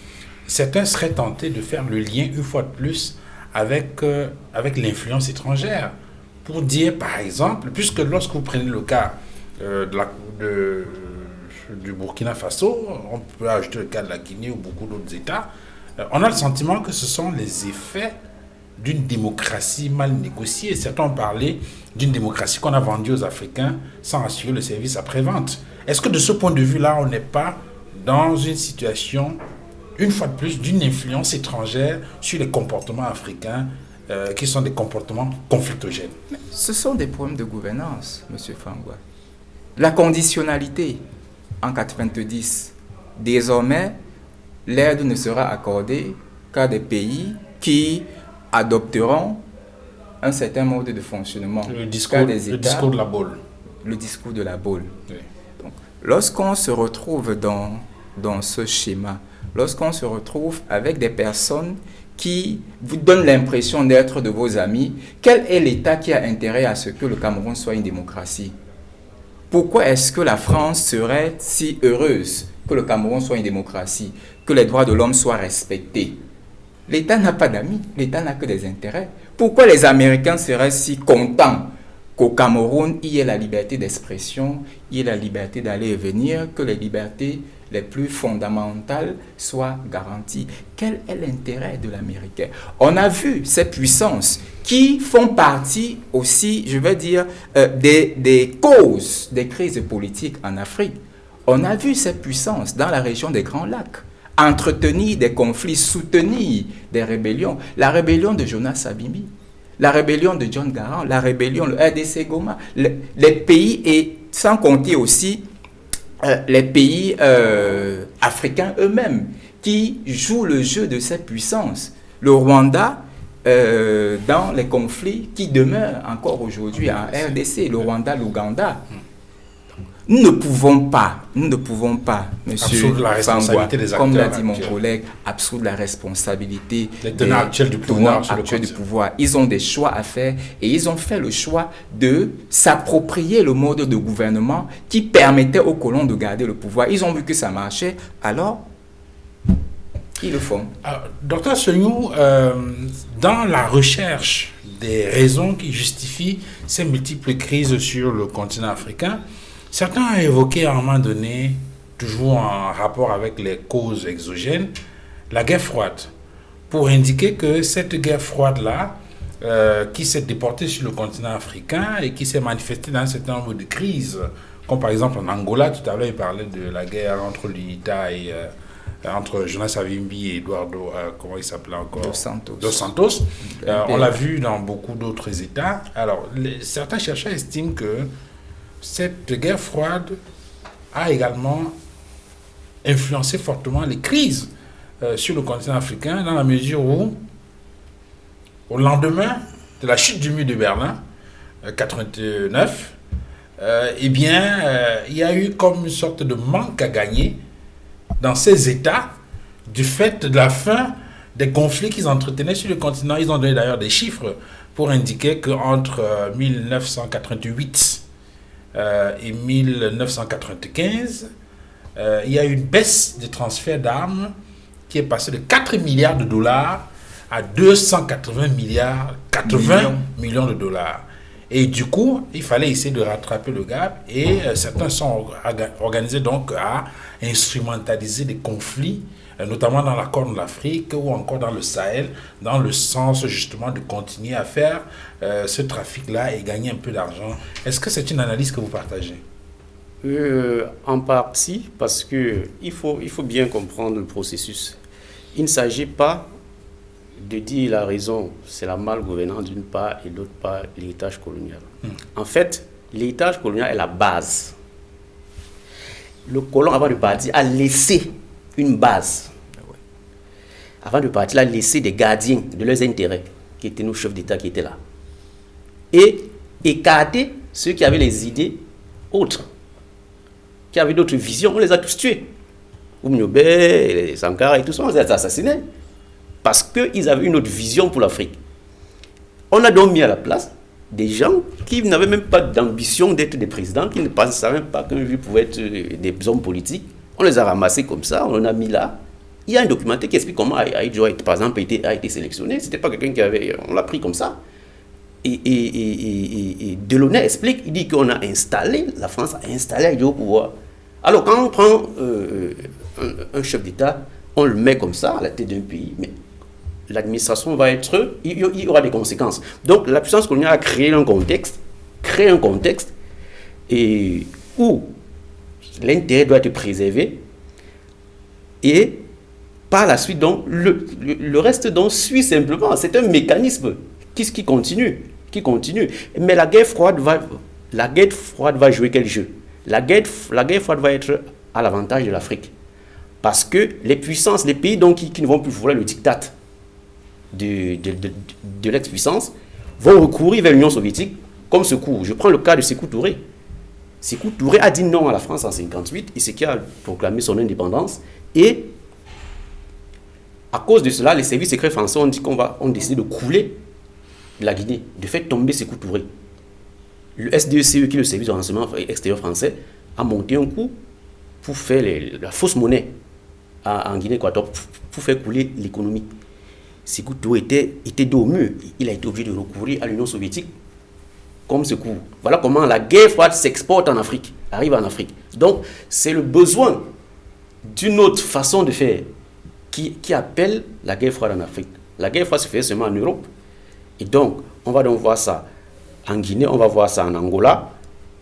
certains seraient tentés de faire le lien, une fois de plus, avec l'influence étrangère. Pour dire, par exemple, puisque lorsque vous prenez le cas du Burkina Faso, on peut ajouter le cas de la Guinée ou beaucoup d'autres États, on a le sentiment que ce sont les effets d'une démocratie mal négociée. Certains ont parlé d'une démocratie qu'on a vendue aux Africains sans assurer le service après-vente. Est-ce que de ce point de vue-là, on n'est pas dans une situation, une fois de plus, d'une influence étrangère sur les comportements africains qui sont des comportements conflictogènes? Ce sont des problèmes de gouvernance, M. Fangwa. La conditionnalité en 90, désormais, l'aide ne sera accordée qu'à des pays qui adopteront un certain mode de fonctionnement. Le discours de la boule. Le discours de la boule. Oui. Donc, lorsqu'on se retrouve dans ce schéma, lorsqu'on se retrouve avec des personnes qui vous donnent l'impression d'être de vos amis, quel est l'État qui a intérêt à ce que le Cameroun soit une démocratie? Pourquoi est-ce que la France serait si heureuse que le Cameroun soit une démocratie, que les droits de l'homme soient respectés? L'État n'a pas d'amis, l'État n'a que des intérêts. Pourquoi les Américains seraient si contents qu'au Cameroun, il y ait la liberté d'expression, il y ait la liberté d'aller et venir, que les libertés les plus fondamentales soient garanties? Quel est l'intérêt de l'Américain? On a vu ces puissances qui font partie aussi, je vais dire, des causes des crises politiques en Afrique. On a vu ces puissances dans la région des Grands Lacs entretenir des conflits, soutenir des rébellions. La rébellion de Jonas Savimbi, la rébellion de John Garang, la rébellion, le RDC Goma, les pays, et sans compter aussi les pays africains eux-mêmes qui jouent le jeu de ces puissances. Le Rwanda, dans les conflits qui demeurent encore aujourd'hui en RDC, le Rwanda, l'Ouganda. Nous ne pouvons pas, monsieur Fangwa, comme l'a dit mon collègue, absoudre la responsabilité des tenants actuels du pouvoir. Ils ont des choix à faire et ils ont fait le choix de s'approprier le mode de gouvernement qui permettait aux colons de garder le pouvoir. Ils ont vu que ça marchait, alors ils le font. Docteur Sognou, dans la recherche des raisons qui justifient ces multiples crises sur le continent africain, certains ont évoqué à un moment donné, toujours en rapport avec les causes exogènes, la guerre froide, pour indiquer que cette guerre froide-là, qui s'est déportée sur le continent africain et qui s'est manifestée dans un certain nombre de crises, comme par exemple en Angola, tout à l'heure il parlait de la guerre entre l'UNITA et entre Jonas Savimbi et Eduardo, comment il s'appelait encore? Dos Santos. On l'a vu dans beaucoup d'autres États. Alors, certains chercheurs estiment que cette guerre froide a également influencé fortement les crises sur le continent africain, dans la mesure où, au lendemain de la chute du mur de Berlin, 89, il y a eu comme une sorte de manque à gagner dans ces États du fait de la fin des conflits qu'ils entretenaient sur le continent. Ils ont donné d'ailleurs des chiffres pour indiquer qu'entre 1988 et 1995, il y a eu une baisse des transferts d'armes qui est passée de 4 milliards de dollars à 280 millions de dollars. Et du coup, il fallait essayer de rattraper le gap et certains sont organisés donc à instrumentaliser des conflits, notamment dans la Corne de l'Afrique ou encore dans le Sahel, dans le sens justement de continuer à faire ce trafic-là et gagner un peu d'argent. Est-ce que c'est une analyse que vous partagez? En partie, parce qu'il faut bien comprendre le processus. Il ne s'agit pas de dire la raison, c'est la malgouvernance d'une part et d'autre part l'héritage colonial. En fait, l'héritage colonial est la base. Le colon, avant de partir, a laissé une base. Avant de partir, il a laissé des gardiens de leurs intérêts, qui étaient nos chefs d'État qui étaient là. Et écarté ceux qui avaient les idées autres, qui avaient d'autres visions, on les a tous tués. Oumniobé, les Sankara et tout ça, on les a assassinés. Parce qu'ils avaient une autre vision pour l'Afrique. On a donc mis à la place des gens qui n'avaient même pas d'ambition d'être des présidents, qui ne pensaient même pas qu'un jour pouvaient être des hommes politiques. On les a ramassés comme ça, on en a mis là. Il y a un documentaire qui explique comment Aïdjo, par exemple, a été sélectionné. Ce n'était pas quelqu'un qui avait... On l'a pris comme ça. Et Delaunay explique, il dit qu'on a installé, la France a installé Aïdjo au pouvoir. Alors quand on prend un chef d'État, on le met comme ça à la tête d'un pays, mais l'administration va être... Il y aura des conséquences. Donc la puissance coloniale a créé un contexte et où l'intérêt doit être préservé et par la suite, donc, le reste donc suit simplement. C'est un mécanisme qui continue. Mais la guerre froide va jouer quel jeu? La guerre froide va être à l'avantage de l'Afrique. Parce que les puissances, les pays donc, qui ne vont plus vouloir le diktat de l'ex-puissance, vont recourir vers l'Union soviétique comme secours. Je prends le cas de Sékou Touré. Sékou Touré a dit non à la France en 1958, et c'est qui a proclamé son indépendance. Et à cause de cela, les services secrets français ont dit ont décidé de couler la Guinée, de faire tomber Sékou Touré. le SDECE, qui est le service de renseignement extérieur français, a monté un coup pour faire la fausse monnaie en Guinée-Équatoriale, pour faire couler l'économie. Sékou Touré était dos au mur. Il a été obligé de recourir à l'Union soviétique comme secours. Voilà comment la guerre froide s'exporte en Afrique, arrive en Afrique. Donc, c'est le besoin d'une autre façon de faire qui appelle la guerre froide en Afrique. La guerre froide se fait seulement en Europe. Et donc, on va donc voir ça en Guinée, on va voir ça en Angola,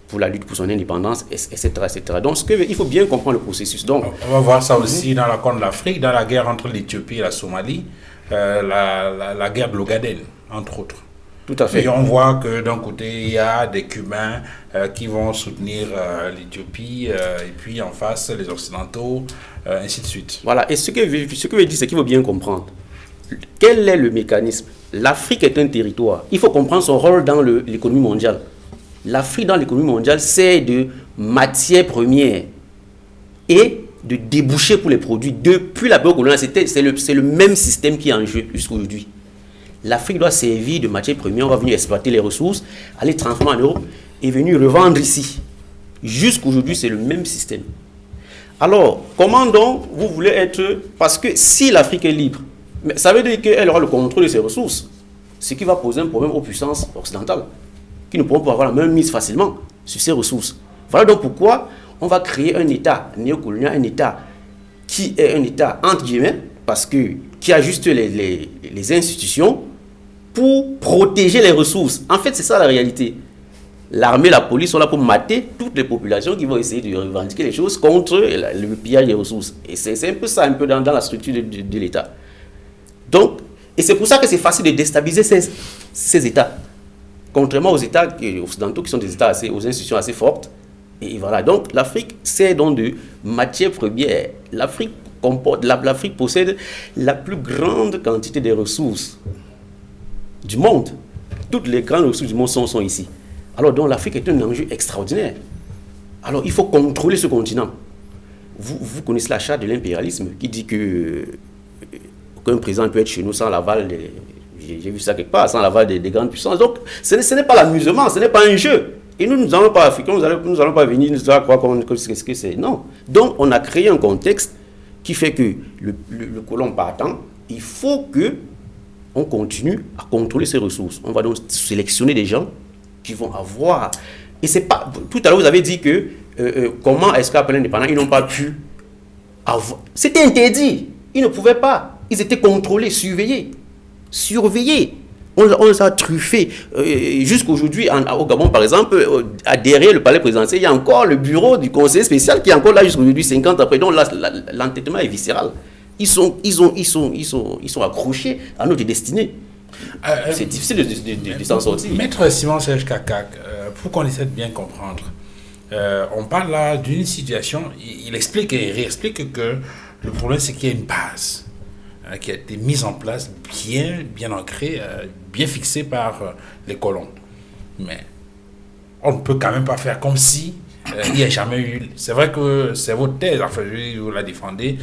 pour la lutte pour son indépendance, etc. etc. Donc, il faut bien comprendre le processus. Donc, on va voir ça aussi dans la Corne de l'Afrique, dans la guerre entre l'Éthiopie et la Somalie, la guerre de l'Ogaden, entre autres. Tout à fait. Et on voit que d'un côté, il y a des Cubains qui vont soutenir l'Éthiopie, et puis en face, les Occidentaux, ainsi de suite. Voilà. Et ce que je veux dire, c'est qu'il faut bien comprendre. Quel est le mécanisme? L'Afrique est un territoire. Il faut comprendre son rôle dans l'économie mondiale. L'Afrique, dans l'économie mondiale, c'est de matières premières et de débouchés pour les produits. Depuis la période coloniale, c'est le même système qui est en jeu jusqu'aujourd'hui. L'Afrique doit servir de matières premières. On va venir exploiter les ressources, aller transformer en Europe et venir revendre ici. Jusqu'aujourd'hui, c'est le même système. Alors, comment donc vous voulez être... Parce que si l'Afrique est libre, ça veut dire qu'elle aura le contrôle de ses ressources, ce qui va poser un problème aux puissances occidentales, qui ne pourront pas avoir la même mise facilement sur ces ressources. Voilà donc pourquoi on va créer un État néocolonial, un État qui est un État entre guillemets, parce que qui a juste les institutions pour protéger les ressources. En fait, c'est ça la réalité. L'armée, la police sont là pour mater toutes les populations qui vont essayer de revendiquer les choses contre le pillage des ressources. Et c'est un peu ça, un peu dans la structure de l'État. Donc, et c'est pour ça que c'est facile de déstabiliser ces États. Contrairement aux États occidentaux qui sont des États aux institutions assez fortes. Et voilà. Donc, l'Afrique, c'est donc de matières premières. L'Afrique possède la plus grande quantité de ressources du monde. Toutes les grandes ressources du monde sont ici. Alors, donc, l'Afrique est un enjeu extraordinaire. Alors, il faut contrôler ce continent. Vous connaissez la charte de l'impérialisme qui dit que aucun président ne peut être chez nous sans l'aval des... J'ai vu ça quelque part, sans l'aval des grandes puissances. Donc, ce n'est pas l'amusement, ce n'est pas un jeu. Et nous n'allons pas africains, nous allons pas venir nous croire ce que c'est. Non. Donc, on a créé un contexte qui fait que le colon partant, il faut que on continue à contrôler ses ressources. On va donc sélectionner des gens qui vont avoir... Et c'est pas... Tout à l'heure, vous avez dit que comment est-ce qu'après l'indépendance, ils n'ont pas pu avoir... C'était interdit. Ils ne pouvaient pas. Ils étaient contrôlés, surveillés. On les a truffés. Jusqu'aujourd'hui, au Gabon, par exemple, derrière le palais présidentiel, il y a encore le bureau du conseiller spécial qui est encore là jusqu'aujourd'hui, 50 ans après. Donc l'entêtement est viscéral. Ils sont accrochés à notre destinée. C'est difficile de s'en sortir. Maître Simon Serge Kakak, pour qu'on essaie de bien comprendre, on parle là d'une situation, il explique et réexplique que le problème c'est qu'il y a une base qui a été mise en place, bien ancrée, bien fixée par les colons. Mais on ne peut quand même pas faire comme si il n'y a jamais eu... C'est vrai que c'est votre thèse, enfin, vous la défendez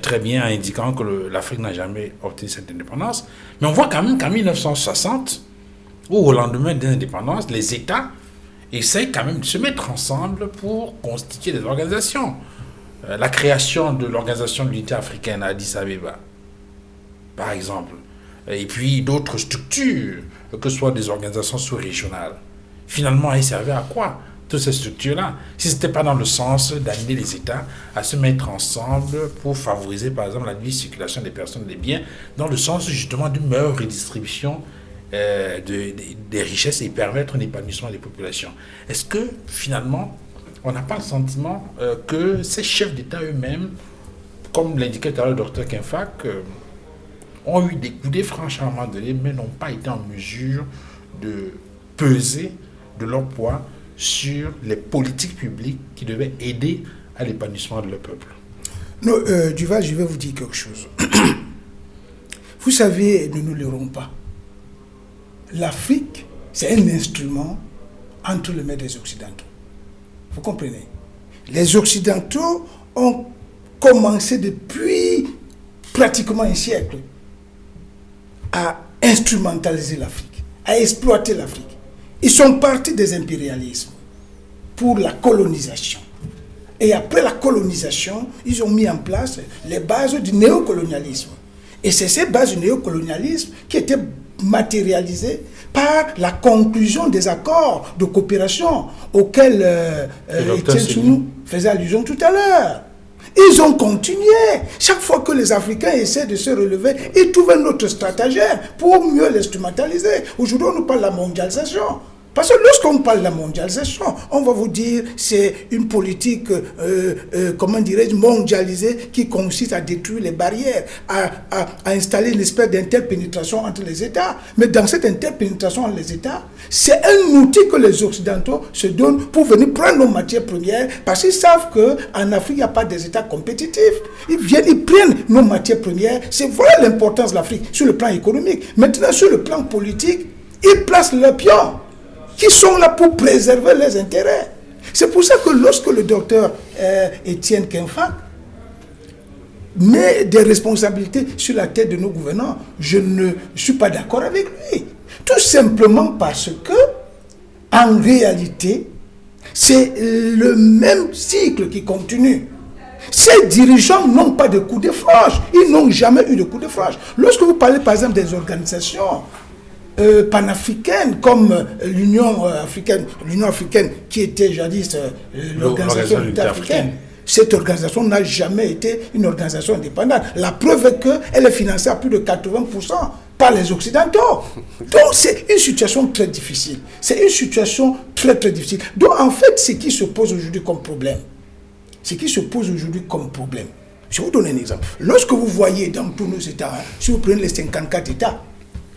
très bien en indiquant que l'Afrique n'a jamais obtenu cette indépendance. Mais on voit quand même qu'en 1960, ou au lendemain de l'indépendance, les États essayent quand même de se mettre ensemble pour constituer des organisations. La création de l'Organisation de l'Unité africaine à Addis Abeba, par exemple, et puis d'autres structures, que ce soit des organisations sous-régionales. Finalement, elles servaient à quoi, toutes ces structures-là, si ce n'était pas dans le sens d'amener les États à se mettre ensemble pour favoriser, par exemple, la libre circulation des personnes et des biens, dans le sens justement d'une meilleure redistribution des richesses et permettre un épanouissement des populations. Est-ce que, finalement, on n'a pas le sentiment que ces chefs d'État eux-mêmes, comme l'indiquait tout à l'heure le Dr Kinfack, ont eu des coudées franches à un moment donné, mais n'ont pas été en mesure de peser de leur poids sur les politiques publiques qui devaient aider à l'épanouissement de leur peuple? Non, Duval, je vais vous dire quelque chose. Vous savez, ne nous leurrons pas. L'Afrique, c'est un instrument entre les mains des Occidentaux. Vous comprenez? Les Occidentaux ont commencé depuis pratiquement un siècle à instrumentaliser l'Afrique, à exploiter l'Afrique. Ils sont partis des impérialismes pour la colonisation. Et après la colonisation, ils ont mis en place les bases du néocolonialisme. Et c'est ces bases du néocolonialisme qui étaient matérialisées par la conclusion des accords de coopération auxquels Étienne Sounou faisait allusion tout à l'heure. Ils ont continué. Chaque fois que les Africains essaient de se relever, ils trouvent un autre stratagème pour mieux l'instrumentaliser. Aujourd'hui, on nous parle de la mondialisation. Parce que lorsqu'on parle de la mondialisation, on va vous dire c'est une politique, comment dirais-je, mondialisée qui consiste à détruire les barrières, à installer une espèce d'interpénétration entre les États. Mais dans cette interpénétration entre les États, c'est un outil que les Occidentaux se donnent pour venir prendre nos matières premières parce qu'ils savent qu'en Afrique, il n'y a pas des États compétitifs. Ils viennent, ils prennent nos matières premières. C'est voilà l'importance de l'Afrique sur le plan économique. Maintenant, sur le plan politique, ils placent leurs pions qui sont là pour préserver les intérêts. C'est pour ça que lorsque le docteur Étienne Kenfa met des responsabilités sur la tête de nos gouvernants, je ne suis pas d'accord avec lui. Tout simplement parce que, en réalité, c'est le même cycle qui continue. Ces dirigeants n'ont pas de coup de franche. Ils n'ont jamais eu de coup de franche. Lorsque vous parlez, par exemple, des organisations panafricaine comme l'Union africaine qui était jadis l'organisation africaine. Cette organisation n'a jamais été une organisation indépendante. La preuve est qu'elle est financée à plus de 80% par les Occidentaux. Donc c'est une situation très difficile. C'est une situation très très difficile. Donc en fait, ce qui se pose aujourd'hui comme problème, je vais vous donner un exemple. Lorsque vous voyez dans tous nos États, si vous prenez les 54 États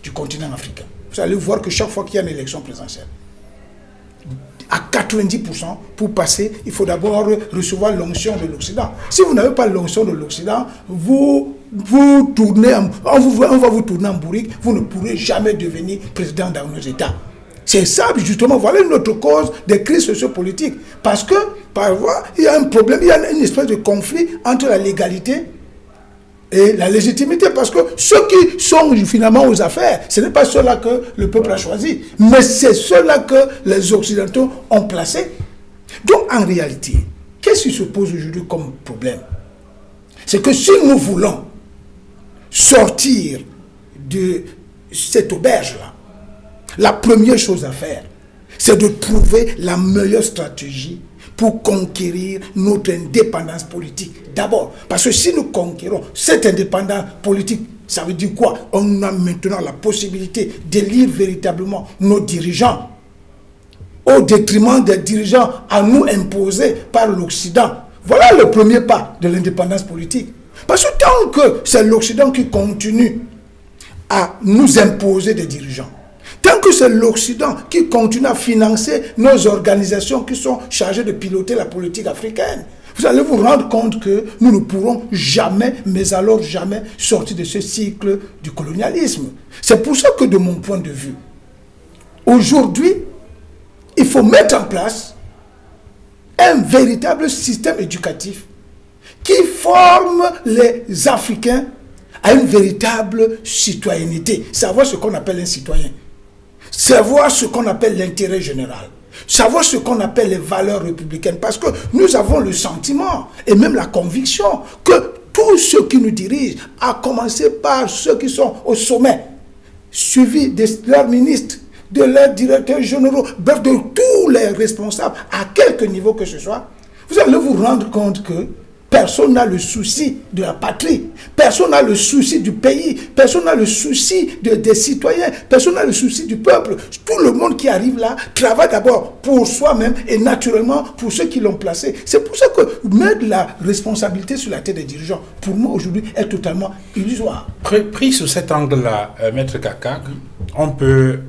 du continent africain, vous allez voir que chaque fois qu'il y a une élection présidentielle, à 90%, pour passer, il faut d'abord recevoir l'onction de l'Occident. Si vous n'avez pas l'onction de l'Occident, on va vous tourner en bourrique, vous ne pourrez jamais devenir président dans nos États. C'est ça, justement, voilà une autre cause des crises sociopolitiques. Parce que, parfois, il y a un problème, il y a une espèce de conflit entre la légalité et la légitimité, parce que ceux qui sont finalement aux affaires, ce n'est pas ceux-là que le peuple a choisi, mais c'est ceux-là que les Occidentaux ont placés. Donc, en réalité, qu'est-ce qui se pose aujourd'hui comme problème? C'est que si nous voulons sortir de cette auberge-là, la première chose à faire, c'est de trouver la meilleure stratégie pour conquérir notre indépendance politique. D'abord, parce que si nous conquérons cette indépendance politique, ça veut dire quoi? On a maintenant la possibilité d'élire véritablement nos dirigeants au détriment des dirigeants à nous imposer par l'Occident. Voilà le premier pas de l'indépendance politique. Parce que tant que c'est l'Occident qui continue à nous imposer des dirigeants, tant que c'est l'Occident qui continue à financer nos organisations qui sont chargées de piloter la politique africaine, vous allez vous rendre compte que nous ne pourrons jamais, mais alors jamais, sortir de ce cycle du colonialisme. C'est pour ça que de mon point de vue, aujourd'hui, il faut mettre en place un véritable système éducatif qui forme les Africains à une véritable citoyenneté. Savoir ce qu'on appelle un citoyen. Savoir ce qu'on appelle l'intérêt général. Savoir ce qu'on appelle les valeurs républicaines. Parce que nous avons le sentiment et même la conviction que tous ceux qui nous dirigent, à commencer par ceux qui sont au sommet, suivis de leurs ministres, de leurs directeurs généraux, bref, de tous les responsables, à quelque niveau que ce soit, vous allez vous rendre compte que personne n'a le souci de la patrie, personne n'a le souci du pays, personne n'a le souci des citoyens, personne n'a le souci du peuple. Tout le monde qui arrive là travaille d'abord pour soi-même et naturellement pour ceux qui l'ont placé. C'est pour ça que mettre la responsabilité sur la tête des dirigeants, pour moi aujourd'hui, est totalement illusoire. Pris sous cet angle-là, Maître Kakak, on peut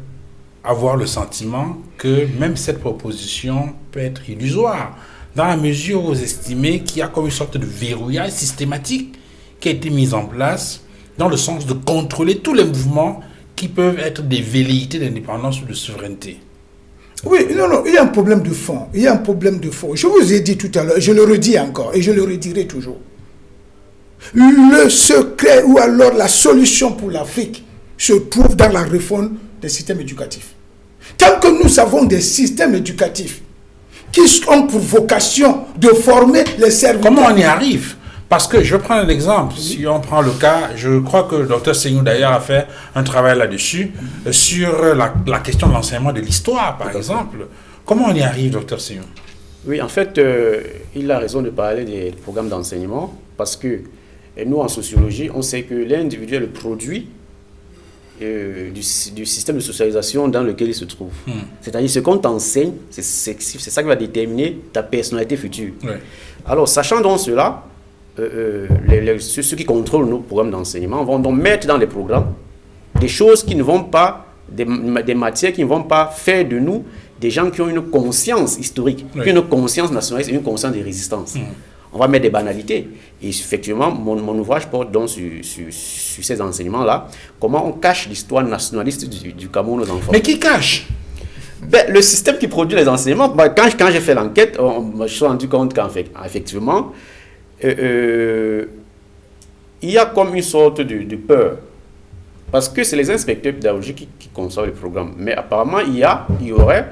avoir le sentiment que même cette proposition peut être illusoire, dans la mesure où vous estimez qu'il y a comme une sorte de verrouillage systématique qui a été mis en place dans le sens de contrôler tous les mouvements qui peuvent être des velléités d'indépendance ou de souveraineté. Oui, non, il y a un problème de fond. Il y a un problème de fond. Je vous ai dit tout à l'heure, je le redis encore et je le redirai toujours. Le secret ou alors la solution pour l'Afrique se trouve dans la réforme des systèmes éducatifs. Tant que nous avons des systèmes éducatifs qui ont pour vocation de former les serviteurs. Comment on y arrive? Parce que je prends un exemple. Si on prend le cas, je crois que le docteur Seignou d'ailleurs a fait un travail là-dessus, sur la question de l'enseignement de l'histoire, par exemple. Comment on y arrive, docteur Seignou? Oui, en fait, il a raison de parler des programmes d'enseignement parce que nous, en sociologie, on sait que l'individu est le produit du système de socialisation dans lequel il se trouve. C'est-à-dire ce qu'on t'enseigne, c'est ça qui va déterminer ta personnalité future. Ouais. Alors, sachant donc cela, ceux qui contrôlent nos programmes d'enseignement vont donc mettre dans les programmes des choses qui ne vont pas, des matières qui ne vont pas faire de nous des gens qui ont une conscience historique, qui ont une conscience nationaliste et une conscience de résistance. On va mettre des banalités. Et effectivement, mon ouvrage porte donc sur ces enseignements-là, comment on cache l'histoire nationaliste du Cameroun aux enfants. Mais qui cache? Le système qui produit les enseignements, quand j'ai fait l'enquête, je me suis rendu compte qu'effectivement, il y a comme une sorte de peur. Parce que c'est les inspecteurs pédagogiques qui conçoivent le programme. Mais apparemment, il y aurait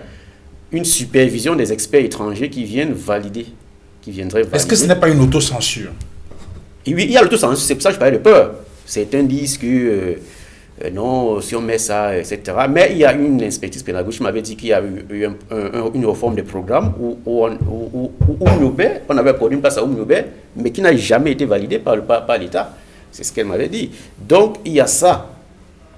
une supervision des experts étrangers qui viennent valider. Est-ce que ce n'est pas une autocensure? Et oui, il y a l'autocensure, c'est pour ça que je parlais de peur. Certains disent que non, si on met ça, etc. Mais il y a une inspectrice pédagogique qui m'avait dit qu'il y a eu une réforme des programmes où on avait accordé une place à Oumniobé, mais qui n'a jamais été validée par l'État. C'est ce qu'elle m'avait dit. Donc, il y a ça.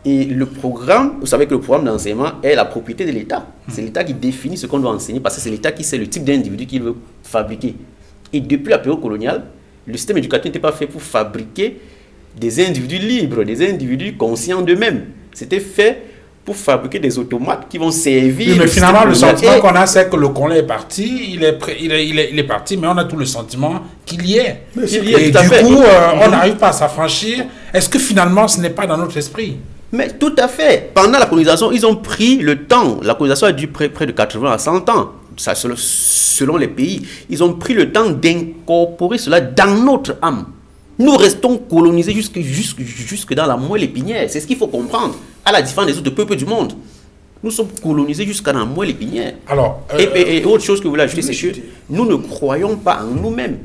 Et le programme, vous savez que le programme d'enseignement est la propriété de l'État. C'est l'État qui définit ce qu'on doit enseigner parce que c'est l'État qui sait le type d'individu qu'il veut fabriquer. Et depuis la période coloniale, le système éducatif n'était pas fait pour fabriquer des individus libres, des individus conscients d'eux-mêmes. C'était fait pour fabriquer des automates qui vont servir... Oui, mais finalement, le sentiment qu'on a, c'est que le colon est parti, il est parti, mais on a tout le sentiment qu'il y est. Et du coup, on n'arrive pas à s'affranchir. Est-ce que finalement, ce n'est pas dans notre esprit? Mais tout à fait. Pendant la colonisation, ils ont pris le temps. La colonisation a duré près de 80 à 100 ans. Ça, selon les pays. Ils ont pris le temps d'incorporer cela dans notre âme. Nous restons colonisés jusque dans la moelle épinière. C'est ce qu'il faut comprendre. À la différence des autres peuples du monde. Nous sommes colonisés jusqu'à la moelle épinière. Alors, et autre chose que vous voulez ajouter, c'est que nous ne croyons pas en nous-mêmes.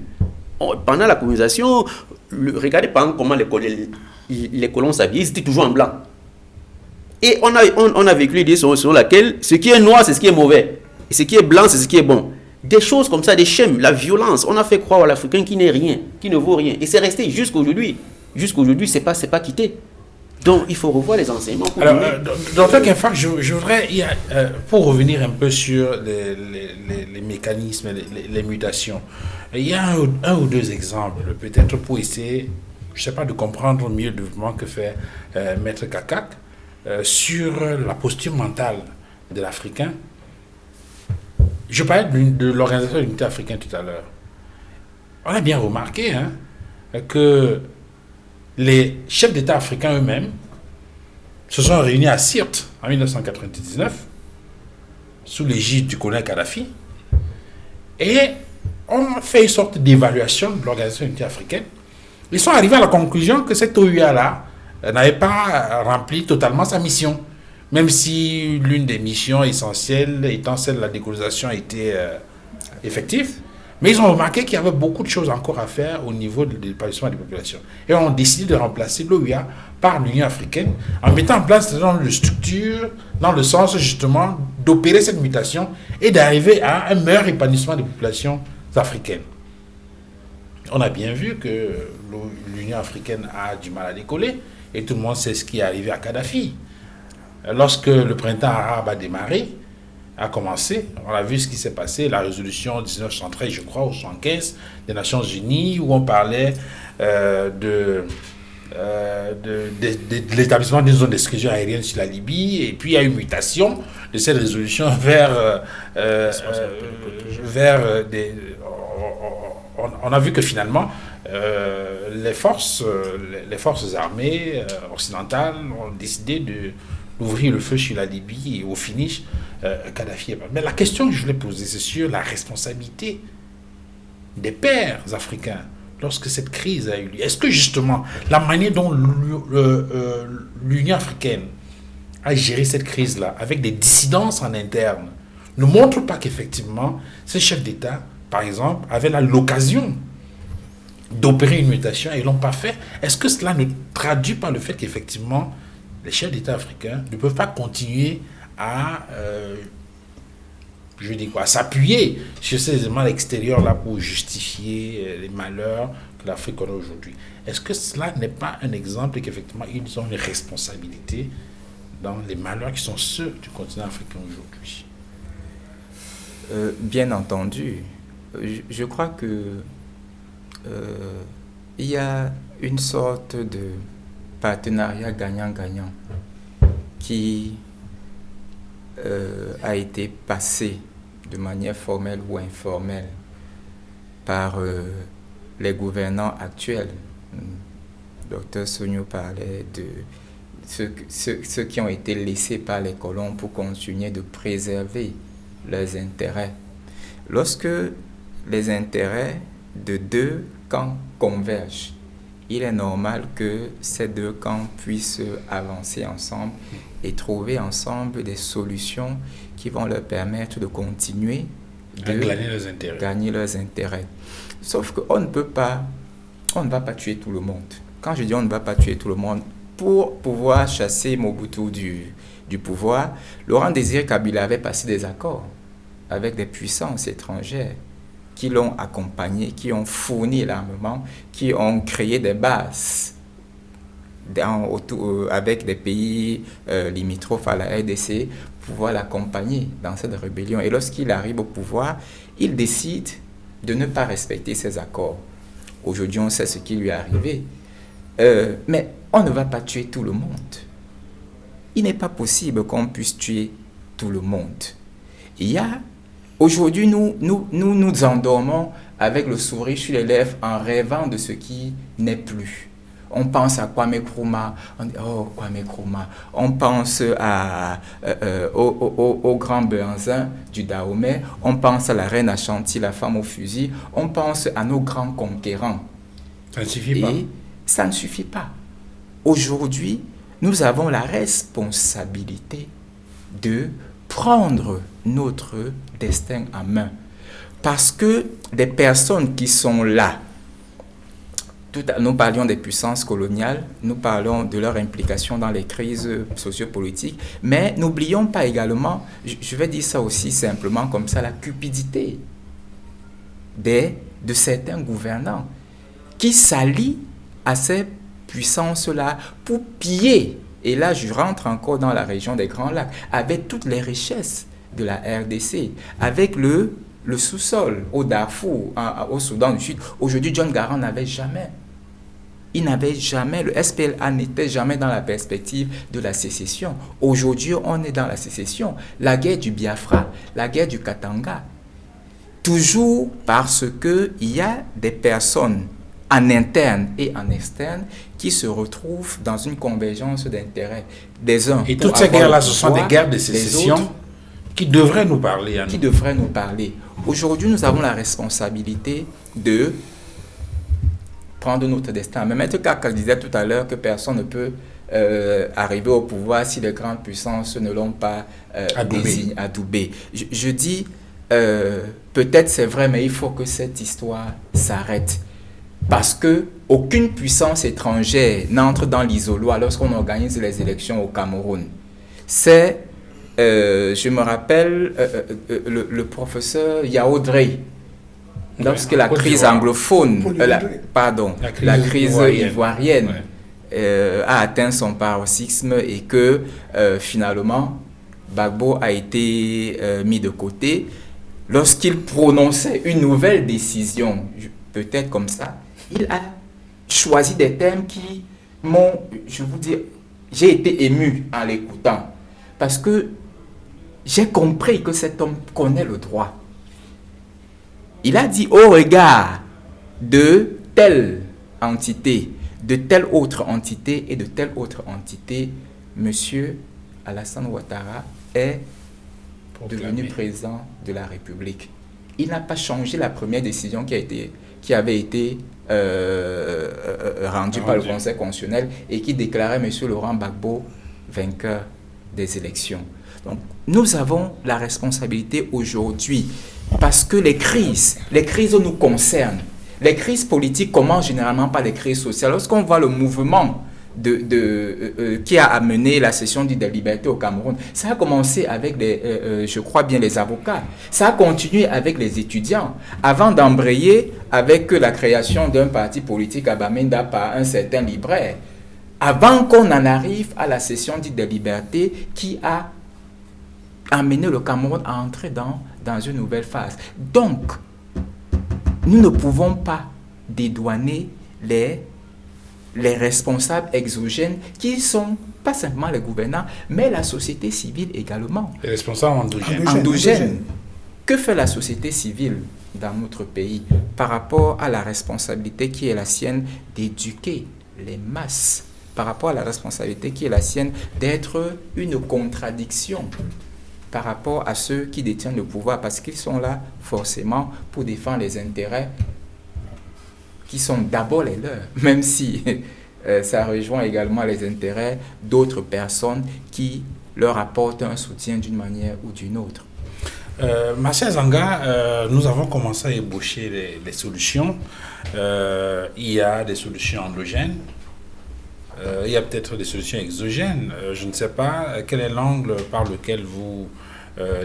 Pendant la colonisation, regardez par exemple comment les colons s'habillaient. Ils étaient toujours en blanc. Et on a vécu l'idée selon laquelle ce qui est noir, c'est ce qui est mauvais. Et ce qui est blanc, c'est ce qui est bon. Des choses comme ça, des schèmes, la violence. On a fait croire à l'Africain qui n'est rien, qui ne vaut rien. Et c'est resté jusqu'aujourd'hui. Jusqu'aujourd'hui, c'est pas quitté. Donc, il faut revoir les enseignements. Alors, docteur Kenfak, je voudrais, pour revenir un peu sur les mécanismes, les mutations, il y a un ou deux exemples, peut-être pour essayer, je ne sais pas, de comprendre mieux le développement que fait Maître Kakak, sur la posture mentale de l'Africain. Je parlais de l'Organisation de l'Unité africaine tout à l'heure. On a bien remarqué que les chefs d'État africains eux-mêmes se sont réunis à Sirte en 1999 sous l'égide du colonel Kadhafi et ont fait une sorte d'évaluation de l'Organisation de l'Unité africaine. Ils sont arrivés à la conclusion que cette OUA-là n'avait pas rempli totalement sa mission. Même si l'une des missions essentielles étant celle de la décolonisation était effective, mais ils ont remarqué qu'il y avait beaucoup de choses encore à faire au niveau de l'épanouissement des populations. Et ont décidé de remplacer l'OUA par l'Union africaine en mettant en place un certain nombre de structures dans le sens justement d'opérer cette mutation et d'arriver à un meilleur épanouissement des populations africaines. On a bien vu que l'Union africaine a du mal à décoller et tout le monde sait ce qui est arrivé à Kadhafi. Lorsque le printemps arabe a commencé, on a vu ce qui s'est passé, la résolution 1973, je crois, ou 75 des Nations Unies, où on parlait de l'établissement d'une zone d'exclusion aérienne sur la Libye, et puis il y a eu une mutation de cette résolution vers des... On a vu que finalement, les forces armées occidentales ont décidé d'ouvrir le feu sur la Libye et au finish, Kadhafi est pas. Mais la question que je voulais poser, c'est sur la responsabilité des pères africains lorsque cette crise a eu lieu. Est-ce que justement, la manière dont l'Union africaine à gérer cette crise-là avec des dissidences en interne ne montre pas qu'effectivement, ces chefs d'État, par exemple, avaient l'occasion d'opérer une mutation et ne l'ont pas fait? Est-ce que cela ne traduit pas le fait qu'effectivement, les chefs d'État africains ne peuvent pas continuer à, s'appuyer sur ces éléments extérieurs là pour justifier les malheurs que l'Afrique connaît aujourd'hui? Est-ce que cela n'est pas un exemple et qu'effectivement, ils ont une responsabilité dans les malheurs qui sont ceux du continent africain aujourd'hui? Bien entendu. Je crois que il y a une sorte de partenariat gagnant-gagnant qui a été passé de manière formelle ou informelle par les gouvernants actuels. Dr Sogno parlait de ceux qui ont été laissés par les colons pour continuer de préserver leurs intérêts. Lorsque les intérêts de deux camps convergent, il est normal que ces deux camps puissent avancer ensemble et trouver ensemble des solutions qui vont leur permettre de continuer de gagner leurs intérêts. Sauf qu'on ne va pas tuer tout le monde. Quand je dis on ne va pas tuer tout le monde, pour pouvoir chasser Mobutu du pouvoir, Laurent Désiré Kabila avait passé des accords avec des puissances étrangères qui l'ont accompagné, qui ont fourni l'armement, qui ont créé des bases avec des pays limitrophes à la RDC pour pouvoir l'accompagner dans cette rébellion. Et lorsqu'il arrive au pouvoir, il décide de ne pas respecter ces accords. Aujourd'hui, on sait ce qui lui est arrivé. Mais on ne va pas tuer tout le monde. Il n'est pas possible qu'on puisse tuer tout le monde. Aujourd'hui, nous endormons avec le sourire sur les lèvres en rêvant de ce qui n'est plus. On pense à Kwame Nkrumah, on dit « Oh, Kwame Nkrumah ». On pense au grand Béhanzin du Dahomey, on pense à la reine Ashanti, la femme au fusil, on pense à nos grands conquérants. Ça ne suffit pas. Ça ne suffit pas. Aujourd'hui, nous avons la responsabilité de prendre notre destin en main. Parce que des personnes qui sont là, nous parlions des puissances coloniales, nous parlons de leur implication dans les crises sociopolitiques, mais n'oublions pas également, je vais dire ça aussi simplement comme ça, la cupidité de certains gouvernants qui s'allient à ces puissances-là pour piller. Et là, je rentre encore dans la région des Grands Lacs, avec toutes les richesses de la RDC, avec le sous-sol au Darfour, au Soudan du Sud. Aujourd'hui, John Garang n'avait jamais. Il n'avait jamais, le SPLA n'était jamais dans la perspective de la sécession. Aujourd'hui, on est dans la sécession. La guerre du Biafra, la guerre du Katanga. Toujours parce qu'il y a des personnes en interne et en externe qui se retrouvent dans une convergence d'intérêts des uns. Et toutes ces guerres-là, ce sont des guerres de sécession qui devraient nous parler. Qui devraient nous parler. Aujourd'hui, nous avons la responsabilité de prendre notre destin. Mais Maître Kaka disait tout à l'heure que personne ne peut arriver au pouvoir si les grandes puissances ne l'ont pas adoubé. Je dis, peut-être c'est vrai, mais il faut que cette histoire s'arrête. Parce qu'aucune puissance étrangère n'entre dans l'isoloir lorsqu'on organise les élections au Cameroun. Je me rappelle le professeur Yaoundé, lorsque la crise anglophone, la crise ivoirienne a atteint son paroxysme et que finalement Gbagbo a été mis de côté, lorsqu'il prononçait une nouvelle décision, peut-être comme ça, il a choisi des thèmes qui m'ont, je vous dis, j'ai été ému en l'écoutant. Parce que j'ai compris que cet homme connaît le droit. Il a dit au regard de telle entité, de telle autre entité et de telle autre entité, Monsieur Alassane Ouattara est devenu président de la République. Il n'a pas changé la première décision qui avait été rendue par le Conseil constitutionnel et qui déclarait M. Laurent Gbagbo vainqueur des élections. Donc, nous avons la responsabilité aujourd'hui parce que les crises nous concernent. Les crises politiques commencent généralement par les crises sociales. Lorsqu'on voit le mouvement qui a amené la session dite des libertés au Cameroun, ça a commencé avec, je crois bien, les avocats. Ça a continué avec les étudiants, avant d'embrayer avec la création d'un parti politique à Bamenda par un certain libraire. Avant qu'on en arrive à la session dite des libertés qui a amené le Cameroun à entrer dans une nouvelle phase. Donc, nous ne pouvons pas dédouaner les responsables exogènes qui sont pas simplement les gouvernants, mais la société civile également. Les responsables endogènes. Que fait la société civile dans notre pays par rapport à la responsabilité qui est la sienne d'éduquer les masses, par rapport à la responsabilité qui est la sienne d'être une contradiction par rapport à ceux qui détiennent le pouvoir, parce qu'ils sont là forcément pour défendre les intérêts qui sont d'abord les leurs, même si ça rejoint également les intérêts d'autres personnes qui leur apportent un soutien d'une manière ou d'une autre. Marcel Zanga, nous avons commencé à ébaucher les solutions. Il y a des solutions endogènes. Il y a peut-être des solutions exogènes. Je ne sais pas quel est l'angle par lequel vous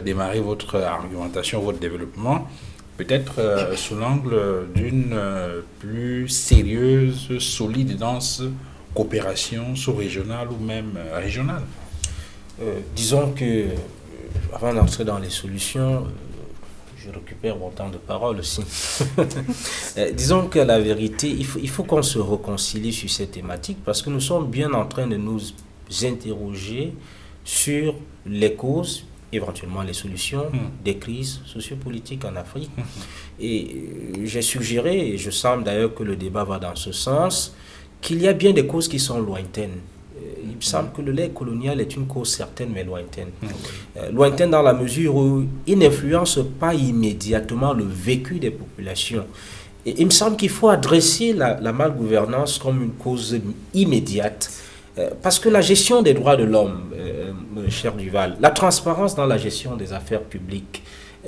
démarrez votre argumentation, votre développement. Peut-être sous l'angle d'une plus sérieuse, solide, dense coopération sous-régionale ou même régionale. Disons que, avant d'entrer dans les solutions, je récupère mon temps de parole aussi. Disons que la vérité, il faut qu'on se réconcilie sur cette thématique parce que nous sommes bien en train de nous interroger sur les causes, éventuellement les solutions des crises sociopolitiques en Afrique. Et j'ai suggéré, et je sens d'ailleurs que le débat va dans ce sens, qu'il y a bien des causes qui sont lointaines. Il me semble que le lait colonial est une cause certaine mais lointaine. Lointaine dans la mesure où il n'influence pas immédiatement le vécu des populations. Et il me semble qu'il faut adresser la malgouvernance comme une cause immédiate. Parce que la gestion des droits de l'homme, cher Duval, la transparence dans la gestion des affaires publiques,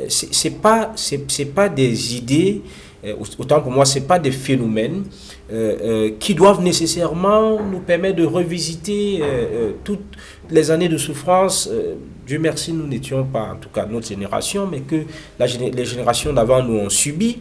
c'est pas des idées, autant pour moi, c'est pas des phénomènes qui doivent nécessairement nous permettre de revisiter toutes les années de souffrance. Dieu merci, nous n'étions pas, en tout cas notre génération, mais que les générations d'avant nous ont subi.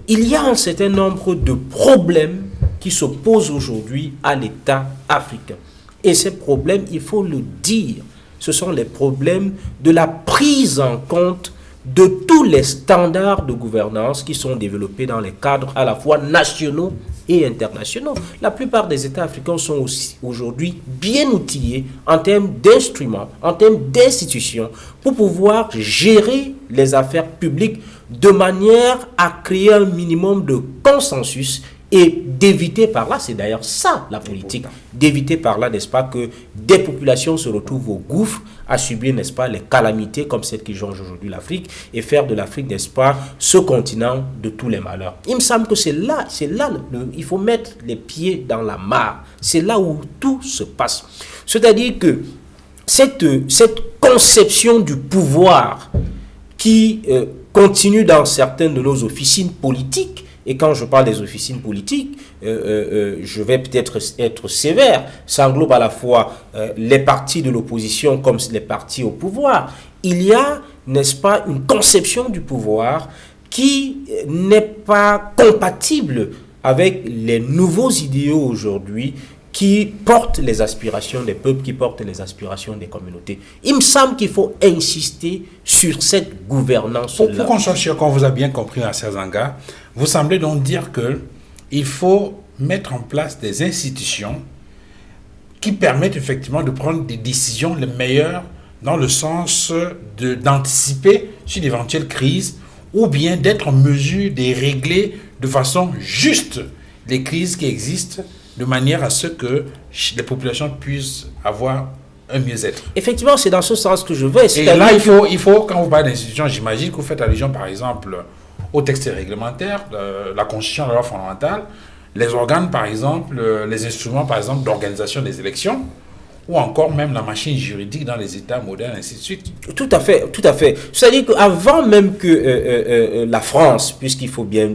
Il y a un certain nombre de problèmes qui se posent aujourd'hui à l'État africain. Et ces problèmes, il faut le dire, ce sont les problèmes de la prise en compte de tous les standards de gouvernance qui sont développés dans les cadres à la fois nationaux et internationaux. La plupart des États africains sont aussi aujourd'hui bien outillés en termes d'instruments, en termes d'institutions, pour pouvoir gérer les affaires publiques de manière à créer un minimum de consensus et d'éviter par là, c'est d'ailleurs ça la politique, d'éviter par là, n'est-ce pas, que des populations se retrouvent au gouffre à subir, n'est-ce pas, les calamités comme celles qui jongent aujourd'hui l'Afrique et faire de l'Afrique, n'est-ce pas, ce continent de tous les malheurs. Il me semble que c'est là, il faut mettre les pieds dans la mare. C'est là où tout se passe. C'est-à-dire que cette conception du pouvoir qui continue dans certaines de nos officines politiques. Et quand je parle des officines politiques, je vais peut-être être sévère. Ça englobe à la fois les partis de l'opposition comme les partis au pouvoir. Il y a, n'est-ce pas, une conception du pouvoir qui n'est pas compatible avec les nouveaux idéaux aujourd'hui qui portent les aspirations des peuples, qui portent les aspirations des communautés. Il me semble qu'il faut insister sur cette gouvernance-là. Pour qu'on soit sûr qu'on vous a bien compris, Marcel Zanga, vous semblez donc dire qu'il faut mettre en place des institutions qui permettent effectivement de prendre des décisions les meilleures dans le sens d'anticiper sur d'éventuelles crises ou bien d'être en mesure de régler de façon juste les crises qui existent de manière à ce que les populations puissent avoir un mieux-être. Effectivement, c'est dans ce sens que je vais. Et là, il faut, quand vous parlez d'institutions, j'imagine que vous faites allusion, par exemple, aux textes réglementaires, la Constitution, la loi fondamentale, les organes, par exemple, les instruments, par exemple, d'organisation des élections, ou encore même la machine juridique dans les États modernes, ainsi de suite. Tout à fait, tout à fait. C'est-à-dire qu'avant même que la France, puisqu'il faut bien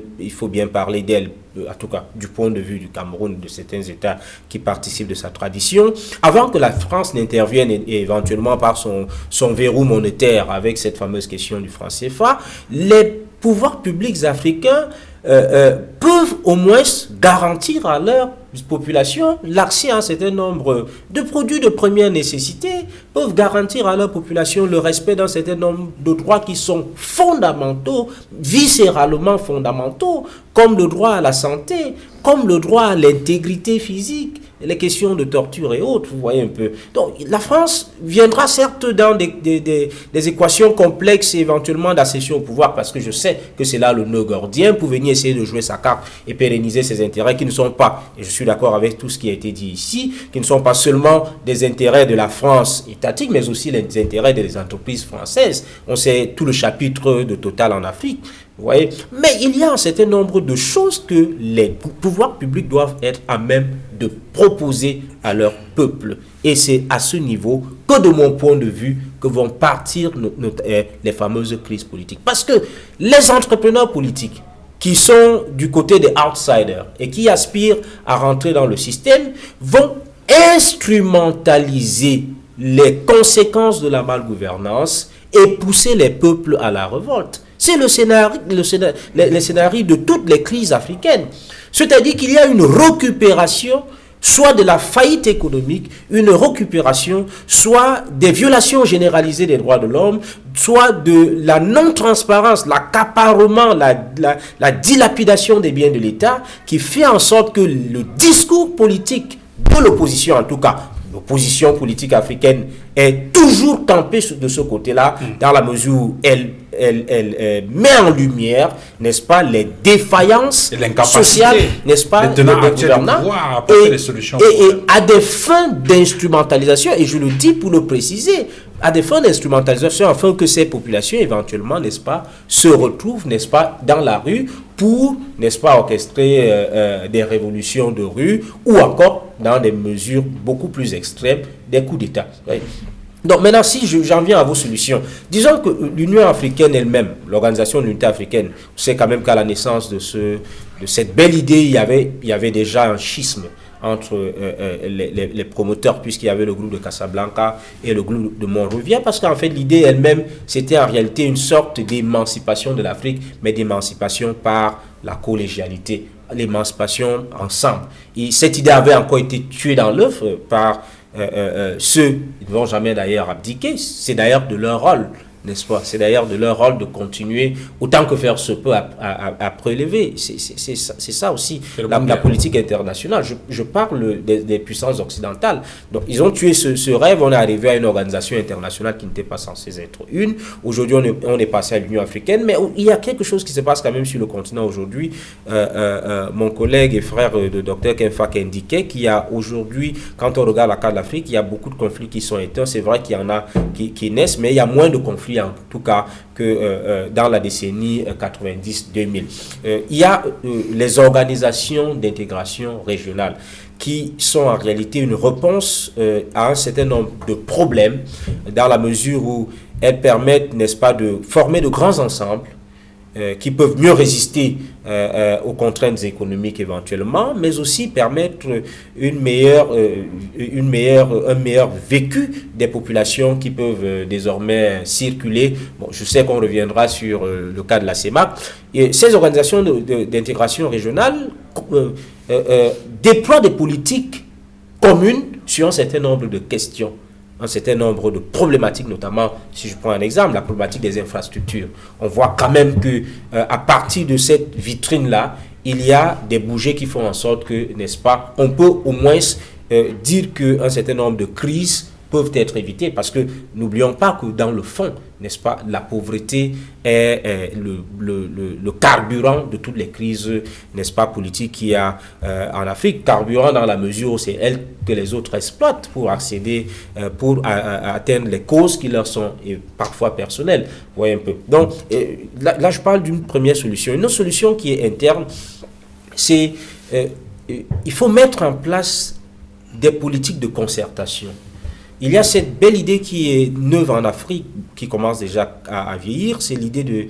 parler d'elle, en tout cas du point de vue du Cameroun, de certains États qui participent de sa tradition, avant que la France n'intervienne et éventuellement par son verrou monétaire avec cette fameuse question du franc CFA, les pouvoirs publics africains peuvent au moins garantir à leur population l'accès à un certain nombre de produits de première nécessité, peuvent garantir à leur population le respect d'un certain nombre de droits qui sont fondamentaux, viscéralement fondamentaux, comme le droit à la santé, comme le droit à l'intégrité physique, les questions de torture et autres, vous voyez un peu. Donc la France viendra certes dans des équations complexes et éventuellement d'accession au pouvoir, parce que je sais que c'est là le nœud gordien pour venir essayer de jouer sa carte et pérenniser ses intérêts qui ne sont pas, et je suis d'accord avec tout ce qui a été dit ici, qui ne sont pas seulement des intérêts de la France étatique, mais aussi les intérêts des entreprises françaises. On sait tout le chapitre de Total en Afrique. Vous voyez? Mais il y a un certain nombre de choses que les pouvoirs publics doivent être à même de proposer à leur peuple. Et c'est à ce niveau que, de mon point de vue, que vont partir les fameuses crises politiques. Parce que les entrepreneurs politiques qui sont du côté des outsiders et qui aspirent à rentrer dans le système vont instrumentaliser les conséquences de la malgouvernance et pousser les peuples à la révolte. C'est le scénario de toutes les crises africaines. C'est-à-dire qu'il y a une récupération, soit de la faillite économique, une récupération, soit des violations généralisées des droits de l'homme, soit de la non-transparence, l'accaparement, la dilapidation des biens de l'État, qui fait en sorte que le discours politique de l'opposition, en tout cas, l'opposition politique africaine, est toujours campée de ce côté-là, dans la mesure où elle met en lumière, n'est-ce pas, les défaillances sociales, n'est-ce pas, des gouvernants, et à des fins d'instrumentalisation, et je le dis pour le préciser, à des fins d'instrumentalisation, afin que ces populations, éventuellement, n'est-ce pas, se retrouvent, n'est-ce pas, dans la rue pour, n'est-ce pas, orchestrer des révolutions de rue, ou encore, dans des mesures beaucoup plus extrêmes, des coups d'État. Oui. Donc maintenant, si j'en viens à vos solutions, disons que l'Union africaine elle-même, l'Organisation de l'Unité africaine, c'est quand même qu'à la naissance de cette belle idée, il y avait déjà un schisme entre les promoteurs, puisqu'il y avait le groupe de Casablanca et le groupe de Monrovia, parce qu'en fait l'idée elle-même, c'était en réalité une sorte d'émancipation de l'Afrique, mais d'émancipation par la collégialité, l'émancipation ensemble. Et cette idée avait encore été tuée dans l'œuf par ceux qui ne vont jamais d'ailleurs abdiquer, c'est d'ailleurs de leur rôle, n'est-ce pas? C'est d'ailleurs de leur rôle de continuer autant que faire se peut à prélever. C'est ça aussi la politique internationale. Je parle des puissances occidentales. Donc ils ont tué ce rêve, on est arrivé à une organisation internationale qui n'était pas censée être une. Aujourd'hui on est passé à l'Union africaine, mais il y a quelque chose qui se passe quand même sur le continent aujourd'hui. Mon collègue et frère de Dr Kenfak indiquait qu'il y a aujourd'hui, quand on regarde la carte de l'Afrique, il y a beaucoup de conflits qui sont éteints. C'est vrai qu'il y en a qui naissent, mais il y a moins de conflits en tout cas que dans la décennie 90-2000. Il y a les organisations d'intégration régionale qui sont en réalité une réponse à un certain nombre de problèmes dans la mesure où elles permettent, n'est-ce pas, de former de grands ensembles qui peuvent mieux résister aux contraintes économiques éventuellement, mais aussi permettre un meilleur vécu des populations qui peuvent désormais circuler. Bon, je sais qu'on reviendra sur le cas de la CEMAC. Et ces organisations d'intégration régionale déploient des politiques communes sur un certain nombre de questions, un certain nombre de problématiques, notamment, si je prends un exemple, la problématique des infrastructures. On voit quand même que à partir de cette vitrine-là, il y a des bougées qui font en sorte que, n'est-ce pas, on peut au moins dire qu'un certain nombre de crises peuvent être évitées, parce que n'oublions pas que dans le fond, n'est-ce pas, la pauvreté est le carburant de toutes les crises, n'est-ce pas, politiques qu'il y a en Afrique. Carburant dans la mesure où c'est elle que les autres exploitent pour accéder, pour atteindre les causes qui leur sont parfois personnelles. Vous voyez un peu. Donc là, je parle d'une première solution. Une autre solution qui est interne, c'est il faut mettre en place des politiques de concertation. il y a cette belle idée qui est neuve en Afrique, qui commence déjà à vieillir, c'est l'idée de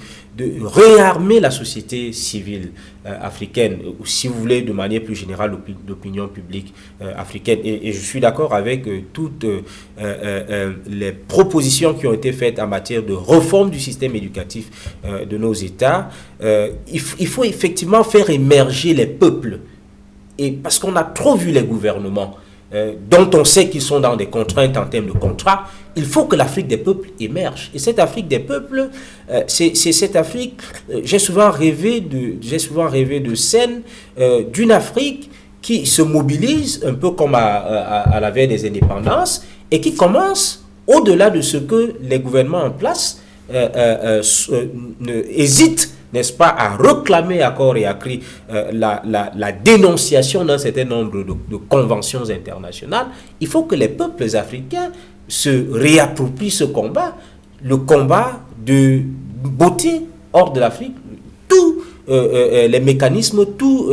réarmer la société civile africaine, ou si vous voulez, de manière plus générale, l'opinion publique africaine. Et je suis d'accord avec toutes les propositions qui ont été faites en matière de réforme du système éducatif de nos États. Il faut effectivement faire émerger les peuples, et parce qu'on a trop vu les gouvernements dont on sait qu'ils sont dans des contraintes en termes de contrats. Il faut que l'Afrique des peuples émerge. Et cette Afrique des peuples, c'est cette Afrique, j'ai souvent rêvé de scènes d'une Afrique qui se mobilise un peu comme à la veille des indépendances et qui commence, au-delà de ce que les gouvernements en place hésitent, n'est-ce pas, à réclamer à corps et à cri la dénonciation d'un certain nombre de conventions internationales. Il faut que les peuples africains se réapproprient ce combat, le combat de beauté hors de l'Afrique. Tous les mécanismes, tous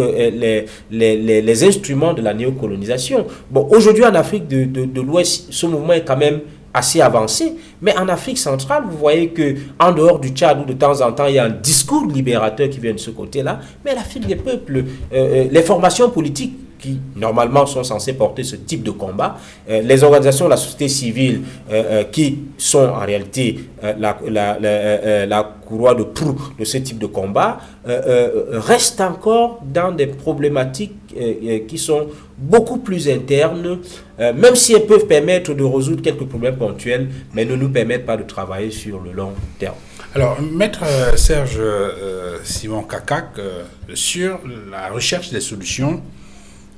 les instruments de la néocolonisation. Bon, aujourd'hui en Afrique de l'Ouest, ce mouvement est quand même assez avancé, mais en Afrique centrale, vous voyez que en dehors du Tchad, où de temps en temps il y a un discours libérateur qui vient de ce côté-là, mais l'Afrique des peuples, les formations politiques qui normalement sont censées porter ce type de combat, les organisations de la société civile qui sont en réalité la courroie de proue de ce type de combat, restent encore dans des problématiques qui sont beaucoup plus internes, même si elles peuvent permettre de résoudre quelques problèmes ponctuels, mais ne nous permettent pas de travailler sur le long terme. Alors, Maître Serge Simon Kakak, sur la recherche des solutions,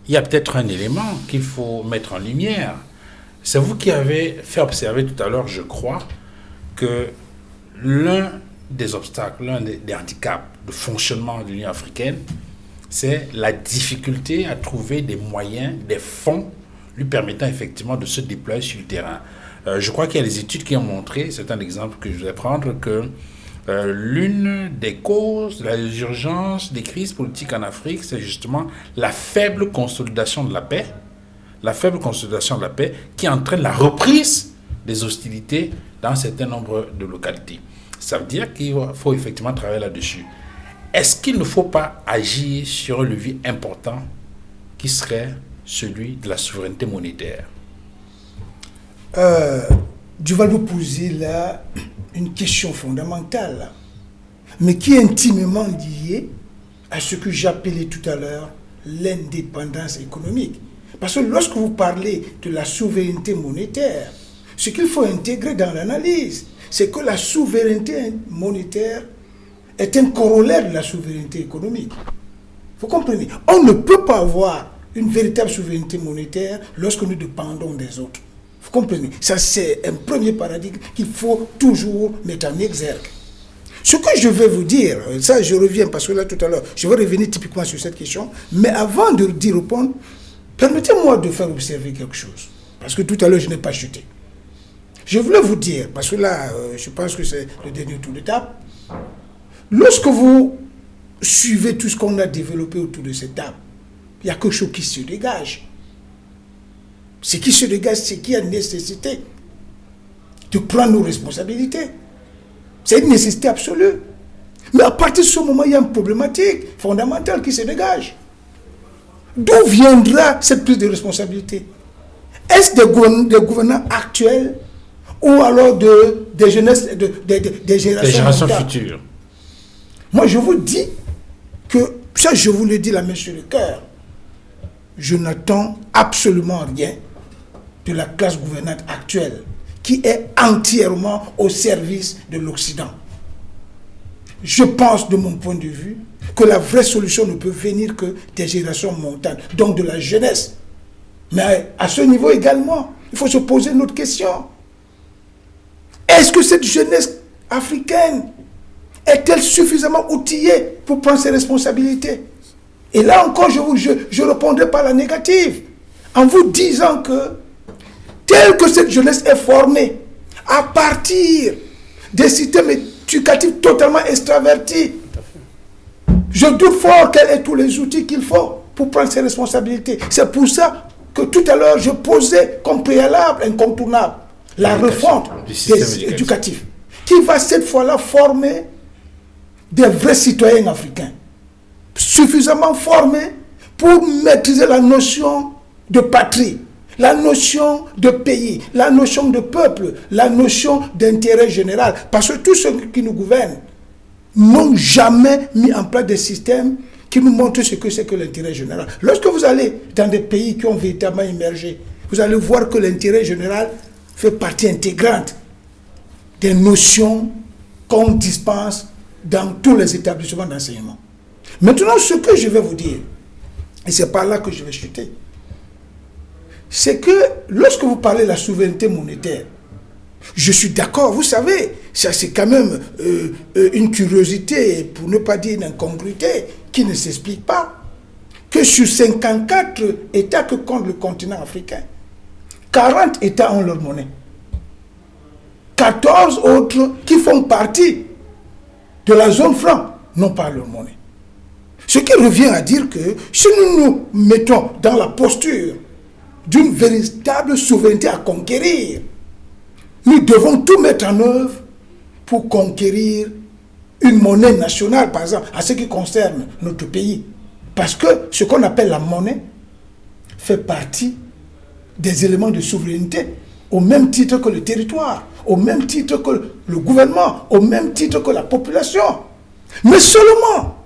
il y a peut-être un élément qu'il faut mettre en lumière. C'est vous qui avez fait observer tout à l'heure, je crois, que l'un des obstacles, l'un des handicaps de fonctionnement de l'Union africaine, c'est la difficulté à trouver des moyens, des fonds lui permettant effectivement de se déployer sur le terrain. Je crois qu'il y a des études qui ont montré, c'est un exemple que je vais prendre, que l'une des causes de la résurgence des crises politiques en Afrique, c'est justement la faible consolidation de la paix, qui entraîne la reprise des hostilités dans un certain nombre de localités. Ça veut dire qu'il faut effectivement travailler là-dessus. Est-ce qu'il ne faut pas agir sur un levier important qui serait celui de la souveraineté monétaire? Je vais vous poser là une question fondamentale, mais qui est intimement liée à ce que j'appelais tout à l'heure l'indépendance économique. Parce que lorsque vous parlez de la souveraineté monétaire, ce qu'il faut intégrer dans l'analyse, c'est que la souveraineté monétaire est un corollaire de la souveraineté économique. Vous comprenez? On ne peut pas avoir une véritable souveraineté monétaire lorsque nous dépendons des autres. Vous comprenez? Ça, c'est un premier paradigme qu'il faut toujours mettre en exergue. Ce que je vais vous dire, ça je reviens parce que là tout à l'heure, je vais revenir typiquement sur cette question, mais avant d'y répondre, permettez-moi de faire observer quelque chose. Parce que tout à l'heure, je n'ai pas chuté. Je voulais vous dire, parce que là, je pense que c'est le dernier tour de table, lorsque vous suivez tout ce qu'on a développé autour de cette table, il y a quelque chose qui se dégage. Ce qui se dégage, c'est qu'il y a une nécessité de prendre nos responsabilités. C'est une nécessité absolue. Mais à partir de ce moment, il y a une problématique fondamentale qui se dégage. D'où viendra cette prise de responsabilité? Est-ce des gouvernants actuels ou alors des générations futures? Moi, je vous dis que, ça je vous le dis la main sur le cœur, je n'attends absolument rien de la classe gouvernante actuelle qui est entièrement au service de l'Occident. Je pense, de mon point de vue, que la vraie solution ne peut venir que des générations montantes, donc de la jeunesse. Mais à ce niveau également, il faut se poser une autre question. Est-ce que cette jeunesse africaine est-elle suffisamment outillée pour prendre ses responsabilités? Et là encore, je répondrai par la négative, en vous disant que, telle que cette jeunesse est formée, à partir des systèmes éducatifs totalement extravertis, je doute fort qu'elle ait tous les outils qu'il faut pour prendre ses responsabilités. C'est pour ça que tout à l'heure je posais comme préalable incontournable, la refonte du système des éducatifs, qui va cette fois-là former des vrais citoyens africains, suffisamment formés pour maîtriser la notion de patrie, la notion de pays, la notion de peuple, la notion d'intérêt général. Parce que tous ceux qui nous gouvernent n'ont jamais mis en place des systèmes qui nous montrent ce que c'est que l'intérêt général. Lorsque vous allez dans des pays qui ont véritablement émergé, vous allez voir que l'intérêt général fait partie intégrante des notions qu'on dispense dans tous les établissements d'enseignement. Maintenant, ce que je vais vous dire, et c'est par là que je vais chuter, c'est que lorsque vous parlez de la souveraineté monétaire, je suis d'accord, vous savez, ça c'est quand même une curiosité, pour ne pas dire une incongruité, qui ne s'explique pas, que sur 54 États que compte le continent africain, 40 États ont leur monnaie. 14 autres qui font partie de la zone franc n'ont pas leur monnaie. Ce qui revient à dire que si nous nous mettons dans la posture d'une véritable souveraineté à conquérir, nous devons tout mettre en œuvre pour conquérir une monnaie nationale, par exemple, à ce qui concerne notre pays. Parce que ce qu'on appelle la monnaie fait partie des éléments de souveraineté, au même titre que le territoire, au même titre que le gouvernement, au même titre que la population. Mais seulement,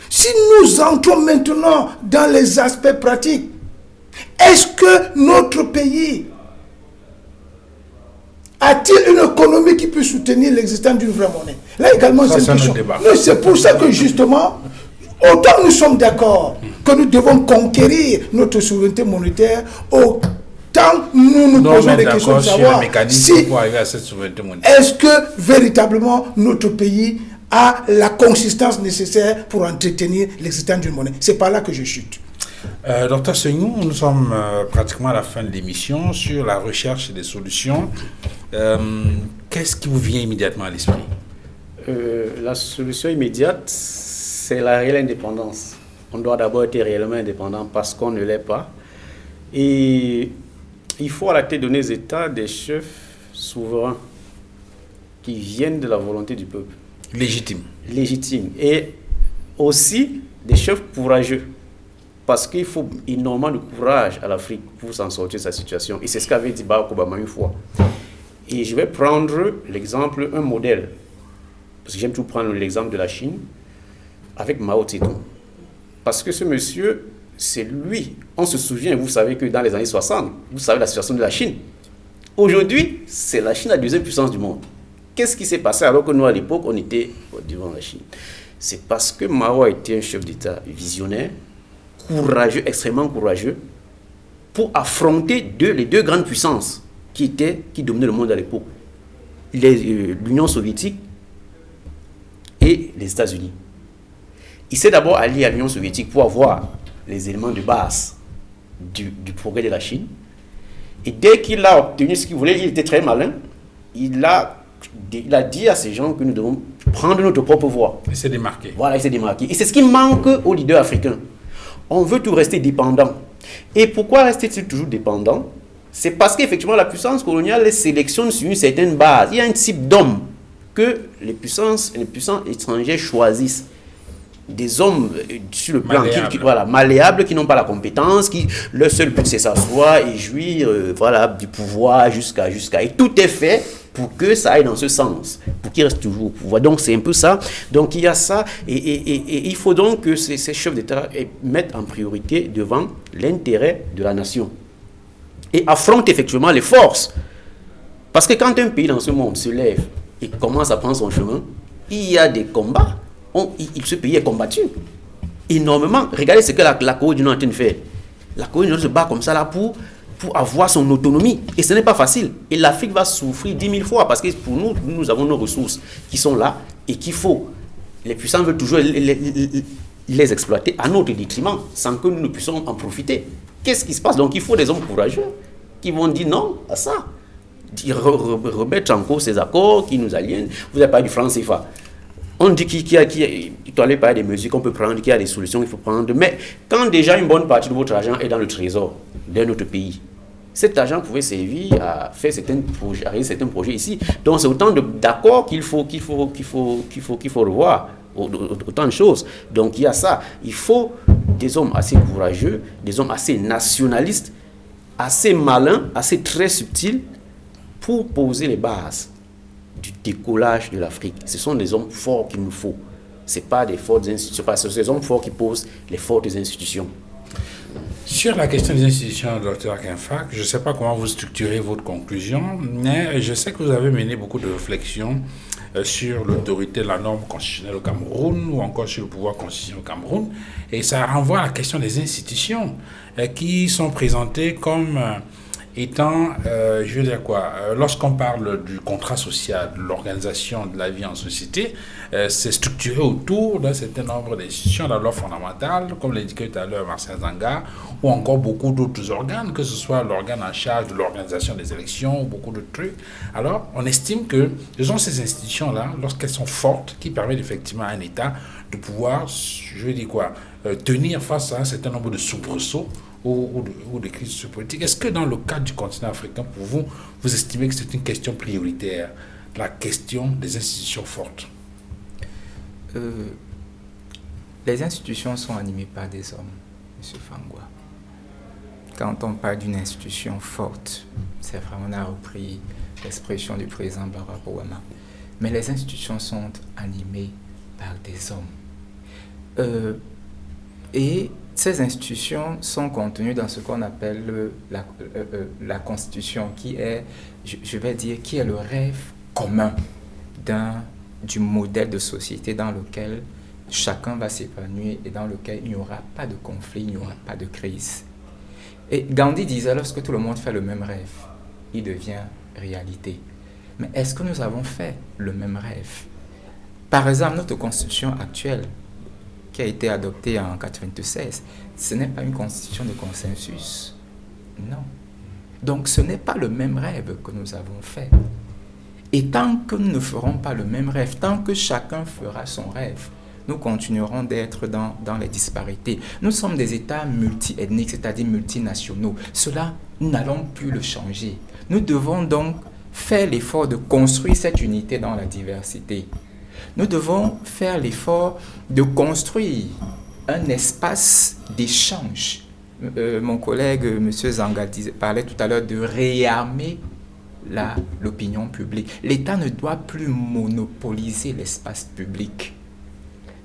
si nous entrons maintenant dans les aspects pratiques, est-ce que notre pays a-t-il une économie qui peut soutenir l'existence d'une vraie monnaie? Là également, c'est une question. Mais c'est pour ça que justement, autant nous sommes d'accord que nous devons conquérir notre souveraineté monétaire, autant nous posons des questions de savoir si pour arriver à cette souveraineté monétaire. Est-ce que véritablement notre pays a la consistance nécessaire pour entretenir l'existence d'une monnaie? C'est par là que je chute. Docteur Seignou, nous sommes pratiquement à la fin de l'émission sur la recherche des solutions. Qu'est-ce qui vous vient immédiatement à l'esprit? La solution immédiate, c'est la réelle indépendance. On doit d'abord être réellement indépendant parce qu'on ne l'est pas. Et il faut à la tête de nos États des chefs souverains qui viennent de la volonté du peuple. Légitime. Légitime. Et aussi des chefs courageux. Parce qu'il faut énormément de courage à l'Afrique pour s'en sortir de sa situation. Et c'est ce qu'avait dit Barack Obama une fois. Et je vais prendre l'exemple, un modèle. Parce que j'aime tout prendre l'exemple de la Chine avec Mao Zedong. Parce que ce monsieur, c'est lui. On se souvient, vous savez que dans les années 60, vous savez la situation de la Chine. Aujourd'hui, c'est la Chine la deuxième puissance du monde. Qu'est-ce qui s'est passé alors que nous, à l'époque, on était devant la Chine? C'est parce que Mao a été un chef d'État visionnaire, courageux, extrêmement courageux, pour affronter les deux grandes puissances qui dominaient le monde à l'époque. L'Union soviétique et les États-Unis. Il s'est d'abord allié à l'Union soviétique pour avoir les éléments de base du progrès de la Chine. Et dès qu'il a obtenu ce qu'il voulait, il était très malin. Il a dit à ces gens que nous devons prendre notre propre voie. Il s'est démarqué. Voilà, il s'est démarqué. Et c'est ce qui manque aux leaders africains. On veut tout rester dépendant. Et pourquoi rester-il toujours dépendant? C'est parce qu'effectivement, la puissance coloniale les sélectionne sur une certaine base. Il y a un type d'hommes que les puissants étrangers choisissent. Des hommes sur le plan malléables, qui n'ont pas la compétence, qui leur seul but c'est s'asseoir et jouir du pouvoir jusqu'à. Et tout est fait pour que ça aille dans ce sens, pour qu'ils restent toujours au pouvoir. Donc c'est un peu ça. Donc il y a ça, et il faut donc que ces chefs d'État mettent en priorité devant l'intérêt de la nation et affrontent effectivement les forces. Parce que quand un pays dans ce monde se lève et commence à prendre son chemin, il y a des combats. Ce pays est combattu énormément. Regardez ce que la Corée du Nord est en train de faire. La Corée du Nord se bat comme ça là pour avoir son autonomie. Et ce n'est pas facile. Et l'Afrique va souffrir 10 000 fois parce que pour nous avons nos ressources qui sont là et qu'il faut. Les puissants veulent toujours les exploiter à notre détriment sans que nous ne puissions en profiter. Qu'est-ce qui se passe? Donc il faut des hommes courageux qui vont dire non à ça. Remettre en cause ces accords qui nous aliènent. Vous avez parlé du franc CFA. On dit tout à l'heure parlé des mesures qu'on peut prendre, qu'il y a des solutions qu'il faut prendre. Mais quand déjà une bonne partie de votre argent est dans le trésor d'un autre pays, cet argent pouvait servir à faire certains projets ici. Donc c'est autant d'accords qu'il faut revoir, autant de choses. Donc il y a ça. Il faut des hommes assez courageux, des hommes assez nationalistes, assez malins, assez très subtils pour poser les bases du décollage de l'Afrique. Ce sont des hommes forts qu'il nous faut. Ce n'est pas des fortes institutions, ce sont des hommes forts qui posent les fortes institutions. Sur la question des institutions, Dr Kenfak, je ne sais pas comment vous structurez votre conclusion, mais je sais que vous avez mené beaucoup de réflexions sur l'autorité de la norme constitutionnelle au Cameroun ou encore sur le pouvoir constitutionnel au Cameroun. Et ça renvoie à la question des institutions qui sont présentées comme étant, je veux dire quoi, lorsqu'on parle du contrat social, de l'organisation de la vie en société, c'est structuré autour d'un certain nombre d'institutions, la loi fondamentale, comme l'indiquait tout à l'heure Marcel Zanga, ou encore beaucoup d'autres organes, que ce soit l'organe en charge de l'organisation des élections, ou beaucoup d'autres trucs. Alors, on estime que ce sont ces institutions-là, lorsqu'elles sont fortes, qui permettent effectivement à un État de pouvoir, je veux dire quoi, tenir face à un certain nombre de soubresauts ou de crises politiques. Est-ce que dans le cadre du continent africain, pour vous, vous estimez que c'est une question prioritaire, la question des institutions fortes? Les institutions sont animées par des hommes, M. Fangwa. Quand on parle d'une institution forte, c'est vraiment, on a repris l'expression du président Barack Obama. Mais les institutions sont animées par des hommes. Et ces institutions sont contenues dans ce qu'on appelle la Constitution, qui est, je vais dire, qui est le rêve commun du modèle de société dans lequel chacun va s'épanouir et dans lequel il n'y aura pas de conflit, il n'y aura pas de crise. Et Gandhi disait, lorsque tout le monde fait le même rêve, il devient réalité. Mais est-ce que nous avons fait le même rêve? Par exemple, notre Constitution actuelle, qui a été adoptée en 1996, ce n'est pas une constitution de consensus. Non. Donc ce n'est pas le même rêve que nous avons fait. Et tant que nous ne ferons pas le même rêve, tant que chacun fera son rêve, nous continuerons d'être dans les disparités. Nous sommes des États multi-ethniques, c'est-à-dire multinationaux. Cela, nous n'allons plus le changer. Nous devons donc faire l'effort de construire cette unité dans la diversité. Nous devons faire l'effort de construire un espace d'échange. Mon collègue, M. Zanga, parlait tout à l'heure de réarmer l'opinion publique. L'État ne doit plus monopoliser l'espace public.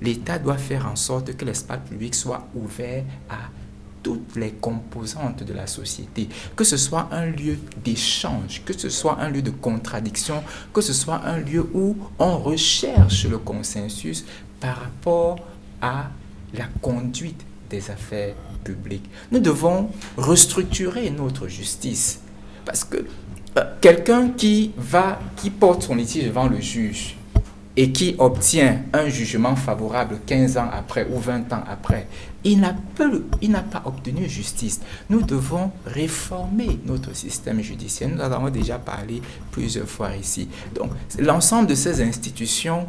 L'État doit faire en sorte que l'espace public soit ouvert à toutes les composantes de la société, que ce soit un lieu d'échange, que ce soit un lieu de contradiction, que ce soit un lieu où on recherche le consensus par rapport à la conduite des affaires publiques. Nous devons restructurer notre justice, parce que quelqu'un qui porte son litige devant le juge et qui obtient un jugement favorable 15 ans après ou 20 ans après, il n'a pas obtenu justice. Nous devons réformer notre système judiciaire. Nous en avons déjà parlé plusieurs fois ici. Donc, l'ensemble de ces institutions,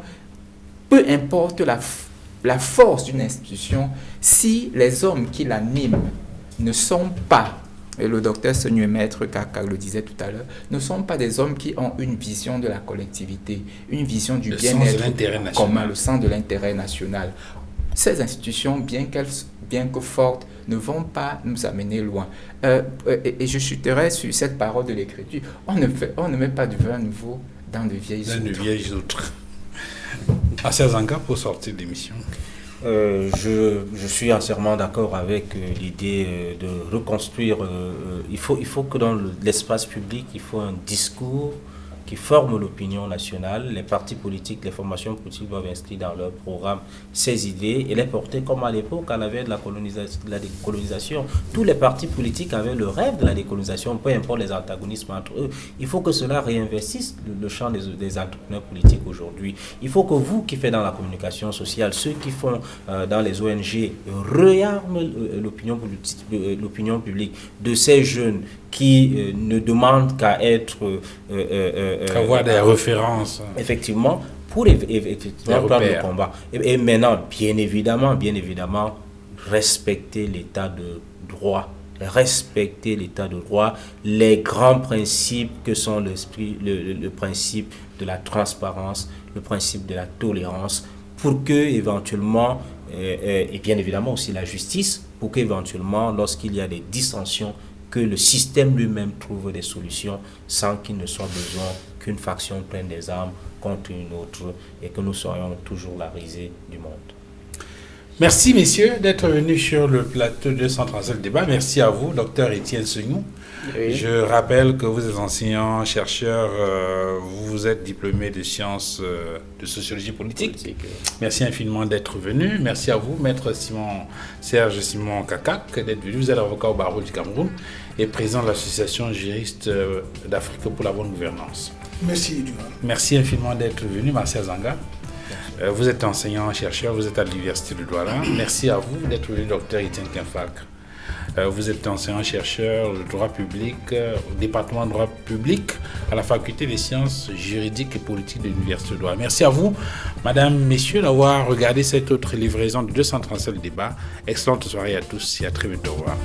peu importe la force d'une institution, si les hommes qui l'animent ne sont pas, et le docteur Seigneur Maître Kaka le disait tout à l'heure, ne sont pas des hommes qui ont une vision de la collectivité, une vision du bien-être commun, le sens de l'intérêt national. Ces institutions, bien que fortes, ne vont pas nous amener loin. Et je chuterai sur cette parole de l'Écriture. On ne met pas du vin nouveau dans de vieilles outres. Assez Zanga pour sortir de l'émission. Je suis entièrement d'accord avec l'idée de reconstruire. Il faut que dans l'espace public, il faut un discours qui forme l'opinion nationale. Les partis politiques, les formations politiques doivent inscrire dans leur programme ces idées et les porter comme à l'époque, à la veille de la décolonisation. Tous les partis politiques avaient le rêve de la décolonisation, peu importe les antagonismes entre eux. Il faut que cela réinvestisse le champ des entrepreneurs politiques aujourd'hui. Il faut que vous qui faites dans la communication sociale, ceux qui font dans les ONG, réarment l'opinion publique de ces jeunes qui ne demande qu'à être... avoir des références. Effectivement, pour effectivement prendre le combat. Et maintenant, bien évidemment, respecter l'état de droit. Respecter l'état de droit, les grands principes que sont le principe de la transparence, le principe de la tolérance, pour que éventuellement, et bien évidemment aussi la justice, pour qu'éventuellement, lorsqu'il y a des dissensions, que le système lui-même trouve des solutions sans qu'il ne soit besoin qu'une faction prenne des armes contre une autre et que nous soyons toujours la risée du monde. Merci, messieurs, d'être venus sur le plateau de 237 débat. Merci à vous, docteur Étienne Seignou. Oui. Je rappelle que vous êtes enseignant, chercheur, vous êtes diplômé de sciences de sociologie politique. Merci infiniment d'être venu. Merci à vous, maître Serge Simon Kakak, d'être venu. Vous êtes avocat au barreau du Cameroun et président de l'association juriste d'Afrique pour la bonne gouvernance. Merci, Edouard. Merci infiniment d'être venu, Marcel Zanga. Vous êtes enseignant-chercheur, vous êtes à l'Université de Douala. Merci à vous d'être venu, docteur Étienne Kinfalk. Vous êtes enseignant-chercheur de droit public au département de droit public à la faculté des sciences juridiques et politiques de l'Université de Douala. Merci à vous, madame, messieurs, d'avoir regardé cette autre livraison de 237 débats. Excellente soirée à tous et à très bientôt. Au revoir.